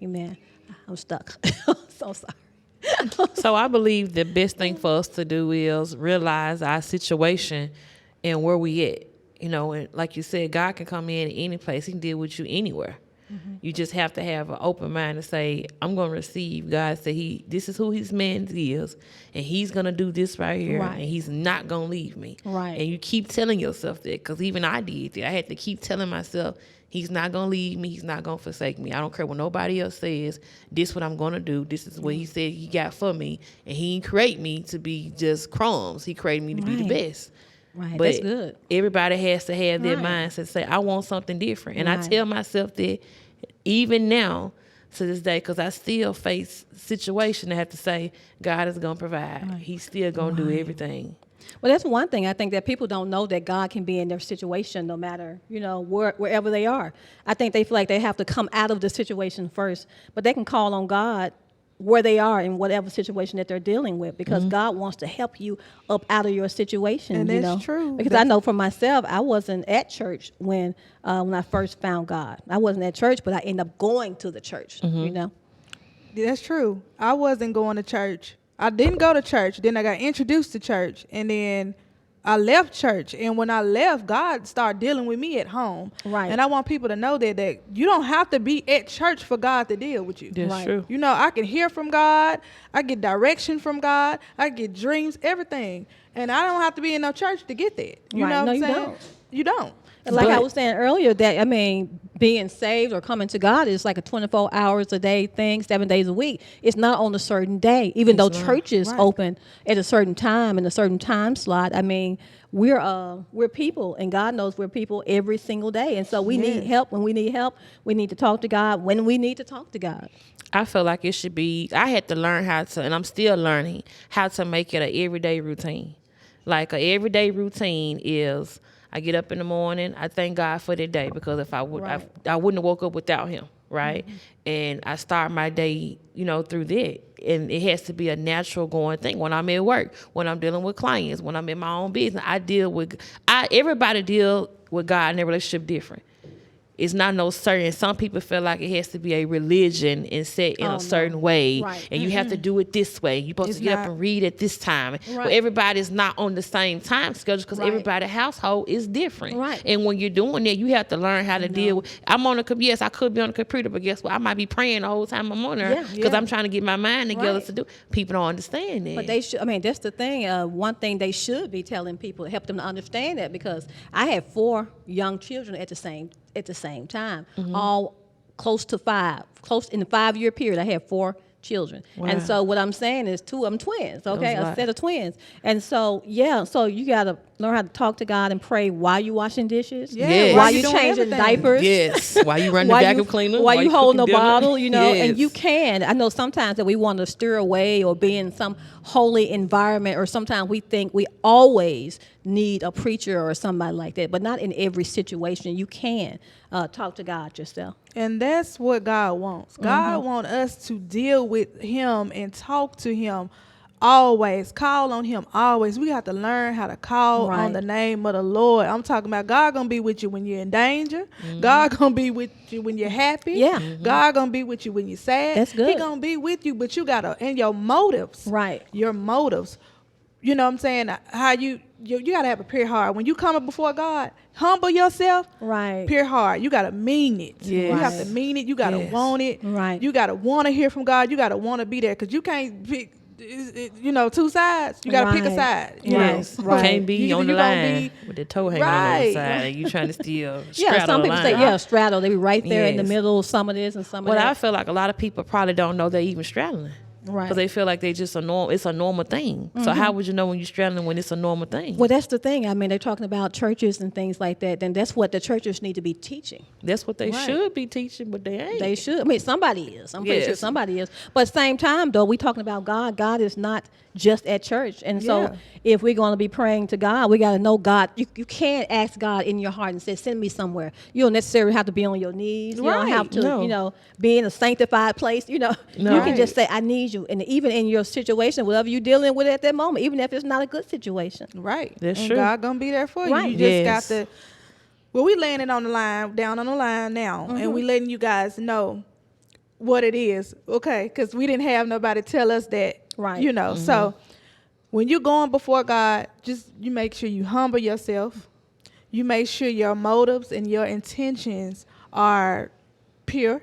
A: Amen. I'm stuck. So sorry.
C: So I believe the best thing for us to do is realize our situation and where we at. And like you said, God can come in any place. He can deal with you anywhere. You just have to have an open mind to say, I'm going to receive. God said this is who his man is, and he's going to do this right here, and he's not going to leave me.
A: Right.
C: And you keep telling yourself that, because even I did that. I had to keep telling myself, he's not going to leave me. He's not going to forsake me. I don't care what nobody else says. This is what I'm going to do. This is what he said he got for me. And he didn't create me to be just crumbs. He created me to be the best.
A: Right,
C: but
A: that's good.
C: Everybody has to have their mindset to say, I want something different. And I tell myself that even now to this day, because I still face situations that have to say, God is going to provide. He's still going to do everything.
A: Well, that's one thing I think that people don't know, that God can be in their situation no matter, wherever they are. I think they feel like they have to come out of the situation first, but they can call on God where they are in whatever situation that they're dealing with, because God wants to help you up out of your situation.
B: And that's true.
A: Because I know for myself, I wasn't at church when I first found God. I wasn't at church, but I ended up going to the church,
B: That's true. I wasn't going to church. I didn't go to church. Then I got introduced to church, and then I left church. And when I left, God started dealing with me at home.
A: Right.
B: And I want people to know that you don't have to be at church for God to deal with you.
C: That's true.
B: I can hear from God. I get direction from God. I get dreams, everything. And I don't have to be in no church to get that. You know what I'm saying?
A: Don't.
B: You don't.
A: Like I was saying earlier, that, being saved or coming to God is like a 24 hours a day thing, 7 days a week. It's not on a certain day, even though churches open at a certain time in a certain time slot. We're people, and God knows we're people every single day. And so we need help. When we need help, we need to talk to God when we need to talk to God.
C: I feel like it should be, I had to learn and I'm still learning how to make it an everyday routine. Like an everyday routine is, I get up in the morning, I thank God for the day, because if I wouldn't have woke up without him, right? And I start my day, through that. And it has to be a natural going thing. When I'm at work, when I'm dealing with clients, when I'm in my own business, everybody deal with God in their relationship different. It's not no certain. Some people feel like it has to be a religion and set in a certain way, and you have to do it this way. You're supposed to get up and read at this time. But everybody's not on the same time schedule, because everybody's household is different.
A: Right.
C: And when you're doing that, you have to learn how to deal with. Yes, I could be on the computer, but guess what? I might be praying the whole time I'm on there, because I'm trying to get my mind together to do. People don't understand that.
A: But they should. That's the thing. One thing they should be telling people to help them to understand that, because I had 4 young children at the same time, all close to 5. Close in the 5-year period, I had 4 children.
C: Wow.
A: And so what I'm saying is 2 of them twins, okay,
C: Those
A: a
C: lot.
A: set of twins. And so, so you got to learn how to talk to God and pray while you washing dishes,
B: Yeah,
C: Yes.
A: while
B: you
A: you
B: doing
A: changing
B: everything.
A: diapers.
C: Yes. While you run the
A: While
C: vacuum
A: you,
C: cleaner.
A: while you holding a
C: cooking dinner.
A: bottle, you know, and you
C: Yes.
A: can. I know sometimes that we want to steer away or be in some holy environment, or sometimes we think we always need a preacher or somebody like that, but not in every situation. You can talk to God yourself.
B: And that's what God wants. God wants us to deal with him and talk to him always. Call on him always. We have to learn how to call on
A: Right.
B: the name of the Lord. I'm talking about God gonna be with you when you're in danger. God gonna be with you when you're happy.
A: Yeah.
B: God gonna be with you when you're sad.
A: That's good.
B: He gonna be with you, but you gotta, and your motives.
A: Right.
B: Your motives. You know what I'm saying? How you gotta have a pure heart. When you come up before God, humble yourself.
A: Right.
B: Pure heart. You gotta mean it.
C: Yes.
B: You have to mean it. You gotta
C: Yes.
B: want it.
A: Right.
B: You gotta want to hear from God. You gotta want to be there, because you can't pick, two sides. You gotta pick a
A: Right.
B: side. You
C: Yes.
B: know?
A: Right.
C: Can't be
B: You-
C: on the
B: you gonna
C: line
B: be-
C: with the toe hanging on the
B: Right.
C: other side and you trying to still
A: Yeah,
C: straddle
A: some
C: the
A: people
C: line.
A: say, straddle. They be right there in the
C: Yes.
A: middle of some of this and some of
C: Well, I
A: that.
C: feel like a lot of people probably don't know they're even straddling.
A: Right.
C: Because they feel like they just it's a normal thing. So how would you know when you're straddling when it's a normal thing?
A: Well, that's the thing. I mean, they're talking about churches and things like that. Then that's what the churches need to be teaching.
C: That's what they
A: Right.
C: should be teaching, but they ain't.
A: They should. I mean, somebody is. I'm pretty sure
C: Yes.
A: somebody is. But at the same time, though, we talking about God. God is not just at church. And so
B: Yeah.
A: if we're going to be praying to God, we got to know God. You can't ask God in your heart and say, send me somewhere. You don't necessarily have to be on your knees. You don't have to,
C: No.
A: be in a sanctified place.
C: No.
A: You can just
B: Right.
A: say, I need you. And even in your situation, whatever you're dealing with at that moment, even if it's not a good situation.
B: Right.
C: That's
B: and
C: true.
B: God gonna be there for you.
A: Right.
B: You just
C: Yes.
B: got to. Well, we laying it on the line, down on the line now, and we letting you guys know what it is, okay? Because we didn't have nobody tell us that,
A: Right.
B: So when you're going before God, just you make sure you humble yourself. You make sure your motives and your intentions are pure.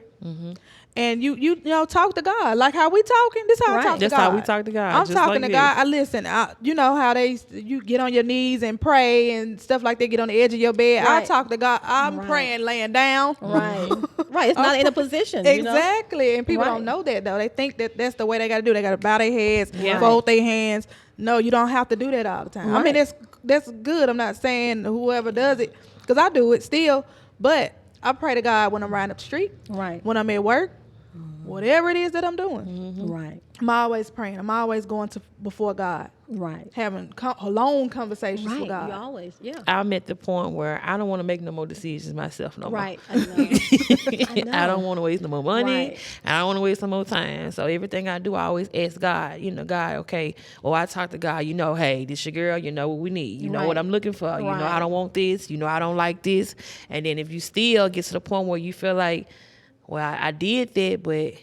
B: And you talk to God like how we talking. This how I
A: Right.
B: talk to
C: That's
B: God.
C: how we talk to God,
B: I'm
C: just
B: talking
C: like
B: to God.
C: this.
B: I listen. You know how you get on your knees and pray and stuff like that. Get on the edge of your bed. I
A: Right.
B: talk to God. I'm
A: Right.
B: praying laying down.
A: Right. Right. It's not in a position.
B: Exactly. And people
A: Right.
B: don't know that though. They think that that's the way they got to do. They got to bow their heads,
C: Yeah.
B: fold their hands. No, you don't have to do that all the time. I mean,
A: Right.
B: that's good. I'm not saying whoever does it, because I do it still. But I pray to God when I'm riding up the street,
A: Right.
B: when I'm at work, whatever it is that I'm doing.
A: Right.
B: I'm always praying. I'm always going to before God,
A: Right.
B: having long conversations
A: Right.
B: with God.
A: You always, yeah.
C: I'm at the point where I don't want to make no more decisions myself no
A: Right.
C: more.
A: I know.
C: I don't want to waste no more money.
A: Right.
C: I don't want to waste no more time. So everything I do, I always ask God, God, okay. Or I talk to God, hey, this your girl, you know what we need. You know what
A: Right.
C: I'm looking for. You know,
A: Right.
C: I don't want this. You know, I don't like this. And then if you still get to the point where you feel like, well, I did that, but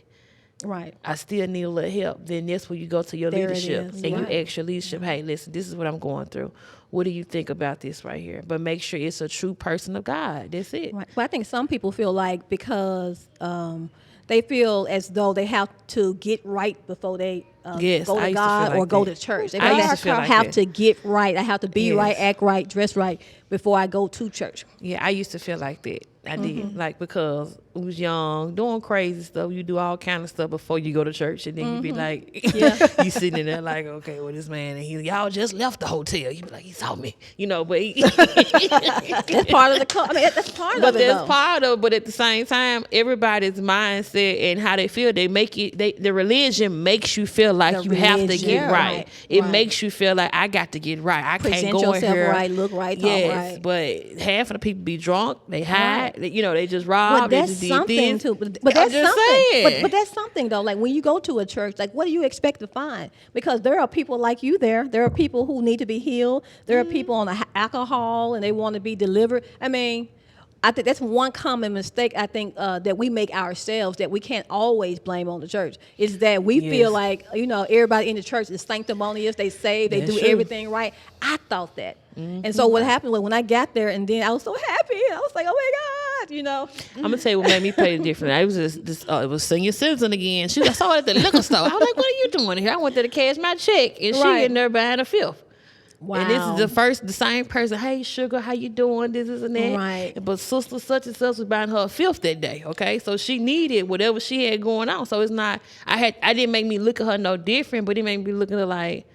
A: Right.
C: I still need a little help, then that's where you go to your
A: There it
C: leadership
A: is,
C: and
A: right.
C: you ask your leadership, hey, listen, this is what I'm going through. What do you think about this right here? But make sure it's a true person of God. That's it.
A: Right. Well, I think some people feel like because they feel as though they have to get right before they
C: Yes,
A: go
C: I
A: to
C: used to
A: God
C: feel like
A: or go
C: that.
A: to church. They
C: I
A: feel
C: used
A: like
C: to feel
A: I
C: like
A: have
C: that.
A: to get right. I have to be
C: Yes.
A: right, act right, dress right before I go to church.
C: Yeah, I used to feel like that. I
A: Mm-hmm.
C: did. Like, because I was young, doing crazy stuff. You do all kind of stuff before you go to church. And then you be like,
A: Mm-hmm. Yeah.
C: you sitting in there like, okay, well, this man, and y'all just left the hotel. You be like, he saw me, but he,
A: That's part of the. That's part
C: But
A: of it.
C: that's
A: though.
C: part of. But at the same time, everybody's mindset and how they feel, they make it. The religion makes you feel like
A: The
C: you have to
A: religion,
C: get
A: yeah,
C: right.
A: right,
C: It
A: right.
C: makes you feel like I got to get right. I
A: Present
C: can't go in
A: yourself
C: here
A: right, look right, talk
C: yes,
A: right.
C: but half of the people be drunk. They hide.
A: Right.
C: They just
A: But
C: rob. They
A: that's
C: just did
A: something
C: this.
A: too. But
C: I'm
A: that's
C: just
A: something.
C: saying.
A: But that's something though. Like when you go to a church, like what do you expect to find? Because there are people like you there. There are people who need to be healed. There are people on alcohol and they want to be delivered. I mean, I think that's one common mistake I think that we make ourselves that we can't always blame on the church is that we
C: Yes.
A: feel like everybody in the church is sanctimonious. They saved. They
C: That's
A: do
C: true.
A: everything right. I thought that. And so what happened was when I got there and then I was so happy. I was like, oh my God,
C: I'm gonna tell you what made me pay different. I was it was senior citizen again. I saw it at the liquor store. I was like, "What are you doing here?" I went there to cash my check, and she
A: Right.
C: in there buying a fifth. And this is the same person. Hey, sugar, how you doing? This is and that.
A: Right.
C: But sister such and such was buying her a fifth that day. Okay, so she needed whatever she had going on. So it's not. I didn't make me look at her no different, but it made me look at her like.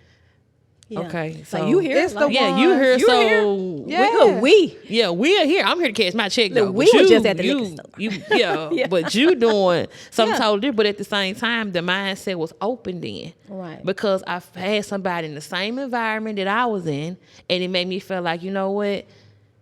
A: Yeah.
C: Okay,
A: So
C: so
A: you here?
B: It's the
C: yeah,
B: ones-
C: you here?
B: you
C: So
B: Yeah.
A: We.
C: yeah, we are here. I'm here to catch my check though.
A: Look, we
C: but
A: was
C: you,
A: just at the liquor
C: you,
A: store.
C: you, yeah,
A: Yeah.
C: but you doing something
A: Yeah.
C: totally different. But at the same time, the mindset was open then,
A: Right.
C: Because I had somebody in the same environment that I was in, and it made me feel like, you know what?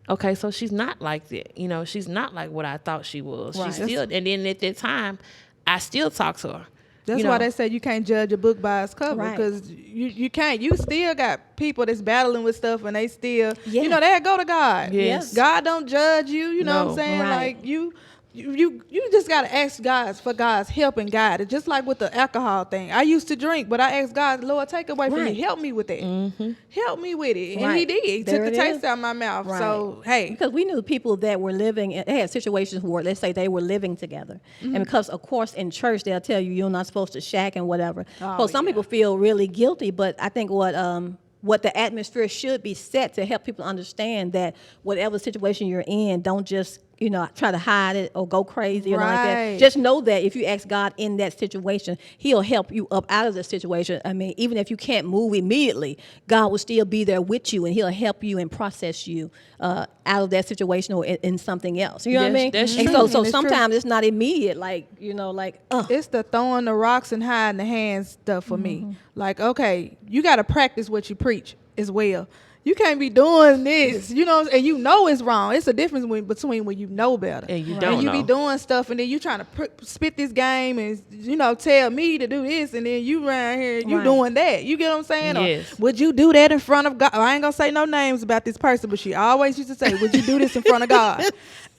C: Okay, so she's not like that. You know, she's not like what I thought she was.
A: Right.
C: She's still, and then at that time, I still talk to her.
B: That's
C: you
B: why
C: know.
B: they say you can't judge a book by its cover,
A: Right.
B: because you can't. You still got people that's battling with stuff, and they still,
A: Yeah.
B: they go to God.
C: Yes.
B: God don't judge you. You know what
C: No.
B: I'm saying?
A: Right.
B: Like you just gotta ask God for God's help and guidance. Just like with the alcohol thing, I used to drink, but I asked God, Lord, take away from me,
A: Right.
B: help me with that, help me with it, and He
A: Right.
B: did. He
A: There
B: took
A: it
B: the taste
A: is.
B: out of my mouth.
A: Right.
B: So hey,
A: Because we knew people that were living, they had situations where, let's say, they were living together. And because, of course, in church, they'll tell you you're not supposed to shack and whatever.
B: Oh,
A: So some
B: yeah.
A: people feel really guilty, but I think what the atmosphere should be set to help people understand that whatever situation you're in, don't just, try to hide it or go crazy or nothing like that.
B: Right.
A: Just know that if you ask God in that situation, He'll help you up out of the situation. I mean, even if you can't move immediately, God will still be there with you, and He'll help you and process you out of that situation or in something else. You know what I mean?
C: That's
A: And
C: true.
A: so
B: And it's true.
A: sometimes it's not immediate, like,
B: it's the throwing the rocks and hiding the hands stuff for me. Like, okay, you got to practice what you preach as well. You can't be doing this, and it's wrong. It's a difference between when you know better
C: And you don't
B: and you
C: know.
B: be doing stuff, and then you trying to spit this game and tell me to do this, and then you around here you
A: Right.
B: doing that. You get what I'm saying?
C: Yes.
B: Or would you do that in front of God? I ain't gonna say no names about this person, but she always used to say, "Would you do this in front of God?"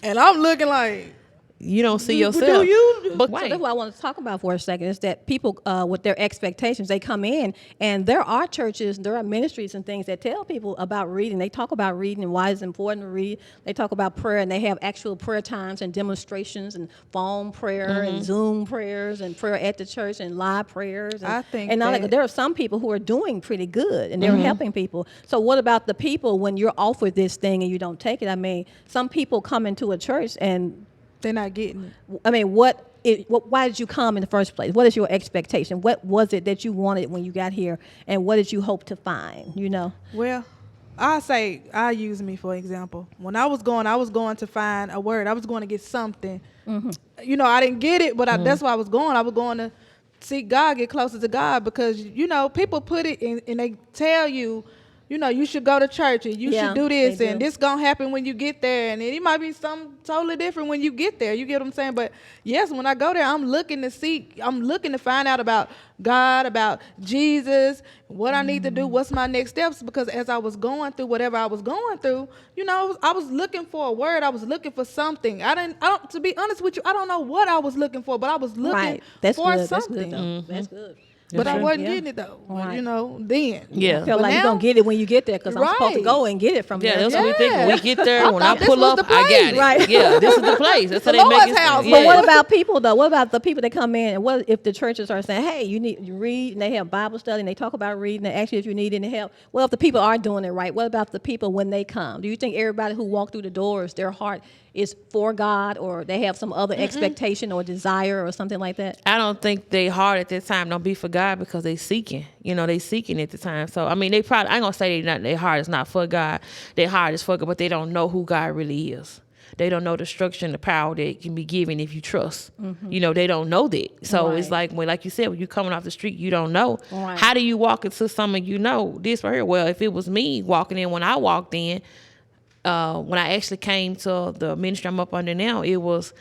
B: And I'm looking like,
C: You don't see
B: Do
C: yourself.
B: you?
C: But
A: So
C: wait.
A: that's what I want to talk about for a second, is that people with their expectations, they come in, and there are churches, there are ministries and things that tell people about reading. They talk about reading and why it's important to read. They talk about prayer, and they have actual prayer times and demonstrations and phone prayer and Zoom prayers and prayer at the church and live prayers. And,
B: I think
A: and all
B: that-
A: there are some people who are doing pretty good, and they're helping people. So what about the people when you're offered this thing and you don't take it? I mean, some people come into a church and
B: they're not getting it.
A: I mean, why did you come in the first place? What is your expectation? What was it that you wanted when you got here, and what did you hope to find?
B: Well, I use me for example. When I was going to find a word. I was going to get something. I didn't get it, but that's why I was going. I was going to seek God, get closer to God, because people put it in, and they tell you, you should go to church and you
A: Yeah,
B: should do this,
A: they
B: and
A: do.
B: this gonna happen when you get there, and it might be something totally different when you get there. You get what I'm saying? But yes, when I go there, I'm looking to find out about God, about Jesus, what I need to do, what's my next steps. Because as I was going through whatever I was going through, I was looking for a word. I was looking for something. To be honest with you, I don't know what I was looking for, but I was looking
A: Right. That's
B: for
A: good. That's
B: something.
A: good, though. That's good.
B: But I wasn't
A: Yeah.
B: getting it though.
A: Right.
B: Then.
C: Yeah.
A: I feel
B: But
A: like you're
B: now-
A: going to get it when you get there, because I'm supposed to
B: Right.
A: go and get it from
C: Yeah,
A: there.
C: that's what we think. When we get there,
B: I
C: when I
B: thought this
C: pull
B: was
C: up,
B: the
C: I got
B: place.
C: it.
A: Right.
C: Yeah, this is the place. That's how
B: The
C: they make
B: Lord's
C: it.
B: house.
C: Yeah.
A: But what about people, though? What about the people that come in, and what if the churches are saying, hey, you read, and they have Bible study, and they talk about reading, and actually if you need any help? Well, if the people are doing it right, what about the people when they come? Do you think everybody who walk through the doors, their heart is for God, or they have some other expectation or desire or something like that?
C: I don't think they hard at that time don't be for God, because they seeking. They seeking at the time. So I mean, they probably, I ain't gonna say their heart is not for God. Their heart is for God, but they don't know who God really is. They don't know the structure and the power that can be given if you trust. They don't know that. So it's
A: Right.
C: like you said, when you coming off the street, you don't know.
A: Right.
C: How do you walk into something this right here? Well, if it was me walking in when I walked in, when I actually came to the ministry I'm up under now, it was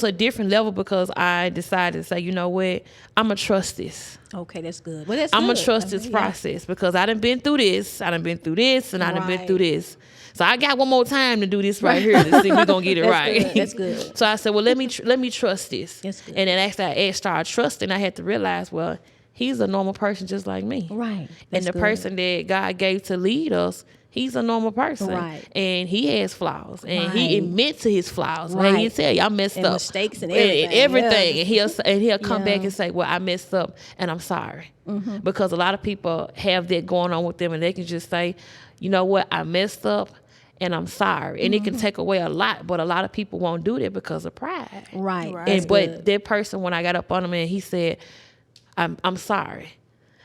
C: a different level, because I decided to say, you know what, I'm going to trust this.
A: Okay, that's good. Well, that's
C: I'm
A: good.
C: going to trust
A: I
C: this
A: mean, yeah.
C: process, because I done been through this, and I done been through
A: Right.
C: this. So I got one more time to do this right here to see if we're going to get it
A: That's
C: right.
A: good. That's good.
C: So I said, well, let me trust this.
A: That's good.
C: And then after I started trusting, I had to realize, well, he's a normal person just like me.
A: Right.
C: And
A: That's
C: the
A: good.
C: person that God gave to lead us, he's a normal person.
A: Right.
C: And he has flaws. And he
A: Right.
C: admits to his flaws.
A: Right.
C: Hey, he tell you, I messed
A: And
C: up.
A: mistakes and
C: And everything.
A: Yeah.
C: And he'll come back
A: Yeah.
C: and say, well, I messed up and I'm sorry. Because a lot of people have that going on with them, and they can just say, you know what, I messed up and I'm sorry. And it can take away a lot, but a lot of people won't do that because of pride.
A: Right.
B: Right.
A: That's
C: But
A: good.
C: that person, when I got up on him and he said, I'm sorry.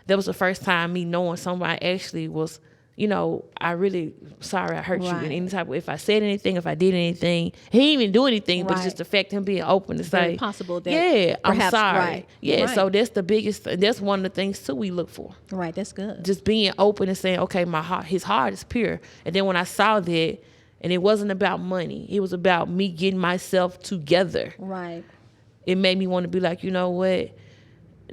C: That was the first time me knowing somebody actually was, you know, I really sorry I hurt you in
A: Right.
C: any type of, if I said anything, if I did anything. He didn't even do anything, but it's
A: Right.
C: just the fact of him being open to
A: Very
C: say,
A: possible that
C: yeah, I'm
A: perhaps-
C: sorry.
A: right.
C: Yeah,
A: Right.
C: so that's the biggest, that's one of the things too we look for.
A: Right. That's good.
C: Just being open and saying, okay, his heart is pure. And then when I saw that, and it wasn't about money, it was about me getting myself together.
A: Right.
C: It made me want to be like, you know what?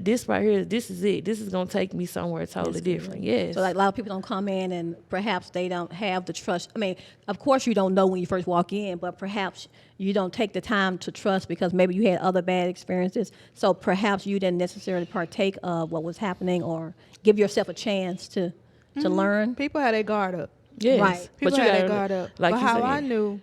C: This right here, this is it. This is going to take me somewhere totally different. Yes.
A: So like a lot of people don't come in and perhaps they don't have the trust. I mean, of course you don't know when you first walk in, but perhaps you don't take the time to trust because maybe you had other bad experiences. So perhaps you didn't necessarily partake of what was happening or give yourself a chance to learn.
B: People had their guard up.
C: Yes.
A: Right.
B: People
C: But you
B: had their
C: gotta,
B: guard up.
C: like
B: but
C: you
B: how
C: said,
B: I knew,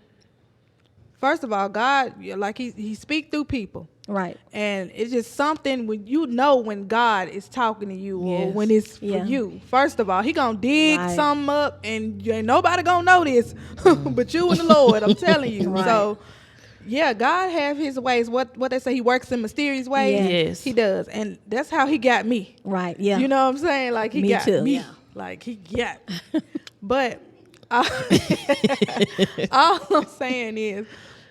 B: first of all, God, like he speak through people.
A: Right.
B: And it's just something when you know when God is talking to you or
C: Yes.
B: when it's for
A: Yeah.
B: you. First of all, he gonna dig
A: Right.
B: something up and you ain't nobody gonna know this but you and the Lord, I'm telling you.
A: Right.
B: So yeah, God have his ways. What they say, he works in mysterious ways.
A: Yeah.
C: Yes.
B: He does. And that's how he got me.
A: Right. Yeah.
B: You know what I'm saying? Like he
A: Me
B: got
A: too,
B: me.
A: yeah.
B: Like he got me. But all I'm saying is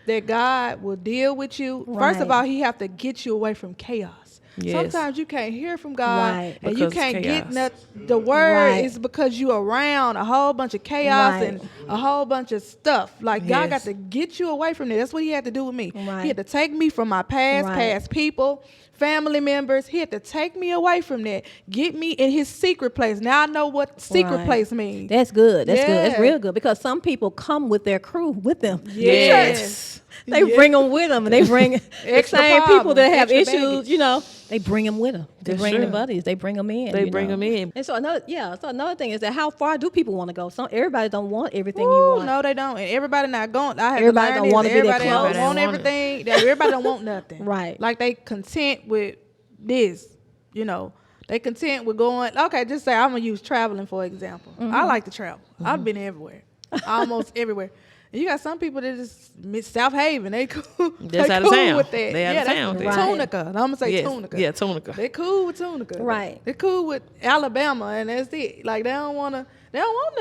B: that God will deal with you. First of
A: Right.
B: all, he have to get you away from chaos.
C: Yes.
B: Sometimes you can't hear from God
A: Right.
B: and you
C: Because
B: can't get
C: chaos.
B: the word
A: Right.
B: is because you around a whole bunch of chaos
A: Right.
B: and a whole bunch of stuff. Like God got
C: Yes.
B: to get you away from there. That's what he had to do with me.
A: Right.
B: He had to take me from my past,
A: Right.
B: past people, family members. He had to take me away from that. Get me in his secret place. Now I know what secret
A: Right.
B: place means.
A: That's good. That's good. That's
B: Yeah.
A: real good because some people come with their crew with them. to church.
C: Yes.
A: They bring them with them, and they bring the
B: Extra
A: same people
B: problems,
A: that have
B: extra
A: issues.
B: baggage.
A: You know, they bring them with them. They
C: That's
A: bring
C: true.
A: the buddies. They bring them in.
C: They
A: you
C: bring
A: know.
C: 'em in.
A: And so another thing is that how far do people want to go? Everybody don't want everything you
B: Ooh,
A: want.
B: no, they don't. And everybody not going. I have
A: Everybody
B: to learn
A: don't
B: this.
A: wanna be that
B: Everybody
A: close.
B: don't want
C: Everybody
B: everything. Everybody don't want nothing.
A: Right.
B: Like they content with this. You know, they content with going. Okay, just say I'm gonna use traveling for example. I like to travel. I've been everywhere, almost everywhere. And you got some people that just miss South Haven. They cool.
C: That's
B: they
C: out of
B: cool
C: town.
B: with that.
C: They out of
B: that's
C: town with
A: that.
B: Tunica. I'm gonna say
C: Yes.
B: Tunica.
C: Yeah, Tunica.
B: They cool with Tunica.
A: Right.
B: They cool with Alabama, and that's it. Like they don't want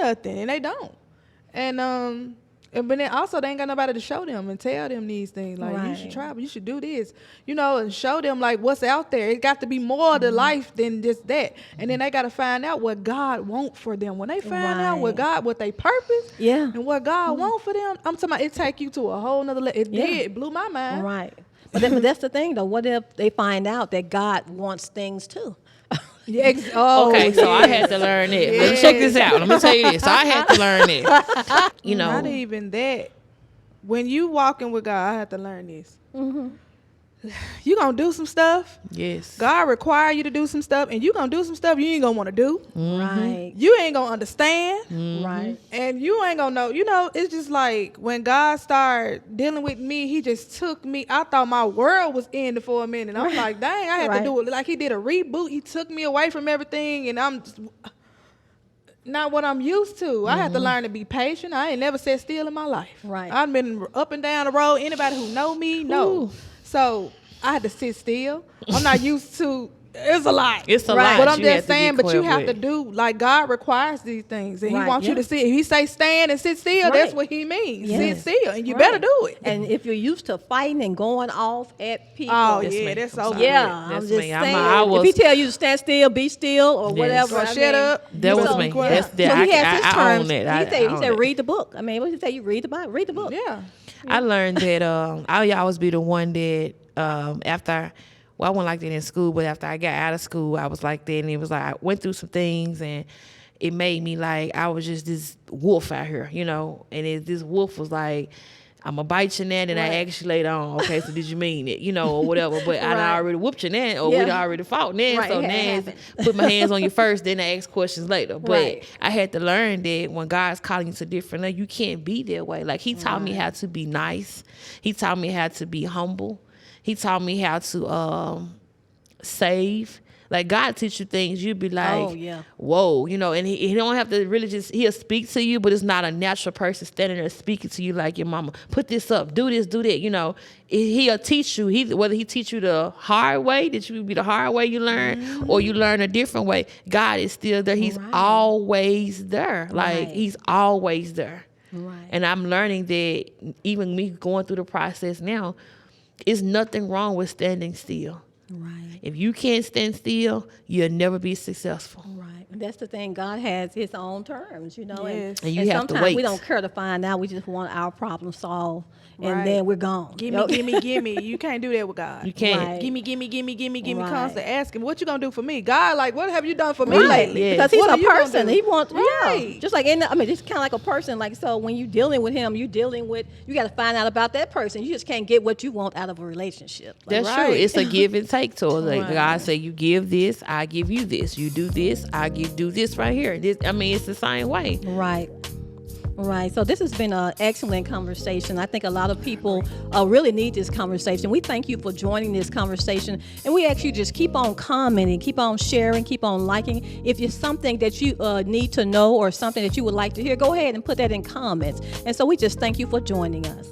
B: nothing, and they don't. But then also they ain't got nobody to show them and tell them these things. Like you should
A: Right.
B: travel, you should do this, and show them like what's out there. It got to be more to life than just that. And then they got to find out what God want for them. When they find out what they purpose,
A: Yeah.
B: and what God want for them, I'm talking about it take you to a whole nother level. It
A: Yeah.
B: did, it blew my mind.
A: Right. But that's the thing, though. What if they find out that God wants things too?
B: Yeah,
C: Okay, so I had to learn that. Let me check this out. Let me tell you this. So I had to learn that. You know,
B: Not even that. When you walking with God, I had to learn this. You gonna do some stuff.
C: yes.
B: God require you to do some stuff, and you gonna do some stuff you ain't gonna want to do.
A: Right.
B: You ain't gonna understand,
A: Right.
B: and you ain't gonna know. It's just like when God started dealing with me, he just took me. I thought my world was ended for a minute. I'm like, dang, I had
A: Right.
B: to do it. Like he did a reboot. He took me away from everything, and I'm just not what I'm used to. I had to learn to be patient. I ain't never sat still in my life.
A: Right.
B: I've been up and down the road. Anybody who know me know.
C: Ooh.
B: So I had to sit still. I'm not used to. It's a lot.
C: It's a
A: Right.
C: lot.
B: But I'm
C: you have
B: just
C: to get
B: saying, but you
C: equipped
B: have to
C: with.
B: do, like God requires these things. And
A: Right,
B: he wants you
A: yeah.
B: to sit. If he say stand and sit still, that's
A: Right.
B: what he means.
A: Yes.
B: Sit still. And you
A: Right.
B: better do it.
A: And if you're used to fighting and going off at people,
B: Oh,
C: That's
B: yeah,
C: me.
B: that's
C: I'm
B: so
C: sorry.
A: yeah,
C: That's
A: I'm just
C: me.
A: saying.
C: I was,
A: if he tell you to stand still, be still, or
C: Yes.
A: whatever,
B: Or
A: I
B: shut
A: mean,
B: up.
C: That
B: you
C: was
B: know,
C: me.
B: quiet.
C: That's that.
A: So he has his
C: I
A: terms.
C: own it.
A: He
C: own
A: said,
C: it.
A: read the book. I mean, what did he say? You read the Bible, read the book.
B: Yeah.
C: I learned that I always be the one that after, well, I wasn't like that in school, but after I got out of school, I was like that. And it was like I went through some things, and it made me like I was just this wolf out here, And this wolf was like, I'm gonna bite you now, and I ask you later on. Okay, so did you mean it? You know, or whatever. But I done already whooped you now, or we'd already fought now.
A: Right,
C: so
A: it
C: now
A: had
C: it's put my hands on you first, then I ask questions later. But I had to learn that when God's calling you to different level, you can't be that way. Like He taught me how to be nice. He taught me how to be humble. He taught me how to save. Like God teach you things, you'd be like, whoa, you know, and he don't have to really he'll speak to you, but it's not a natural person standing there speaking to you like your mama. Put this up, do this, do that, you know. He'll teach you, whether he teach you the hard way, that you be the hard way you learn, or you learn a different way. God is still there. He's always there. Like He's always there. Right. And I'm learning that even me going through the process now, it's nothing wrong with standing still. Right. If you can't stand still, you'll never be successful.
A: Right. And that's the thing. God has His own terms, you know.
B: Yes.
C: And you
A: and
C: have
A: sometimes
C: to wait.
A: we don't care to find out. We just want our problem solved, and then we're gone.
B: Gimme. You can't do that with God.
C: You can't.
A: Right.
B: Gimme.
A: Right.
B: Constantly asking, what you gonna do for me? God, like, what have you done for me
A: Right.
B: lately?
C: Yeah.
A: Because He's
B: What
A: a
B: are you gonna
A: person.
B: do?
A: He wants,
B: Right.
A: just like it's kind of like a person. Like, so when you're dealing with Him, you got to find out about that person. You just can't get what you want out of a relationship. Like,
C: That's true. It's a give and take to it. Like God say, you give this, I give you this. You do this, I do this right here. It's the same way.
A: Right. So this has been an excellent conversation. I think a lot of people really need this conversation. We thank you for joining this conversation. And we ask you just keep on commenting, keep on sharing, keep on liking. If it's something that you need to know or something that you would like to hear, go ahead and put that in comments. And so we just thank you for joining us.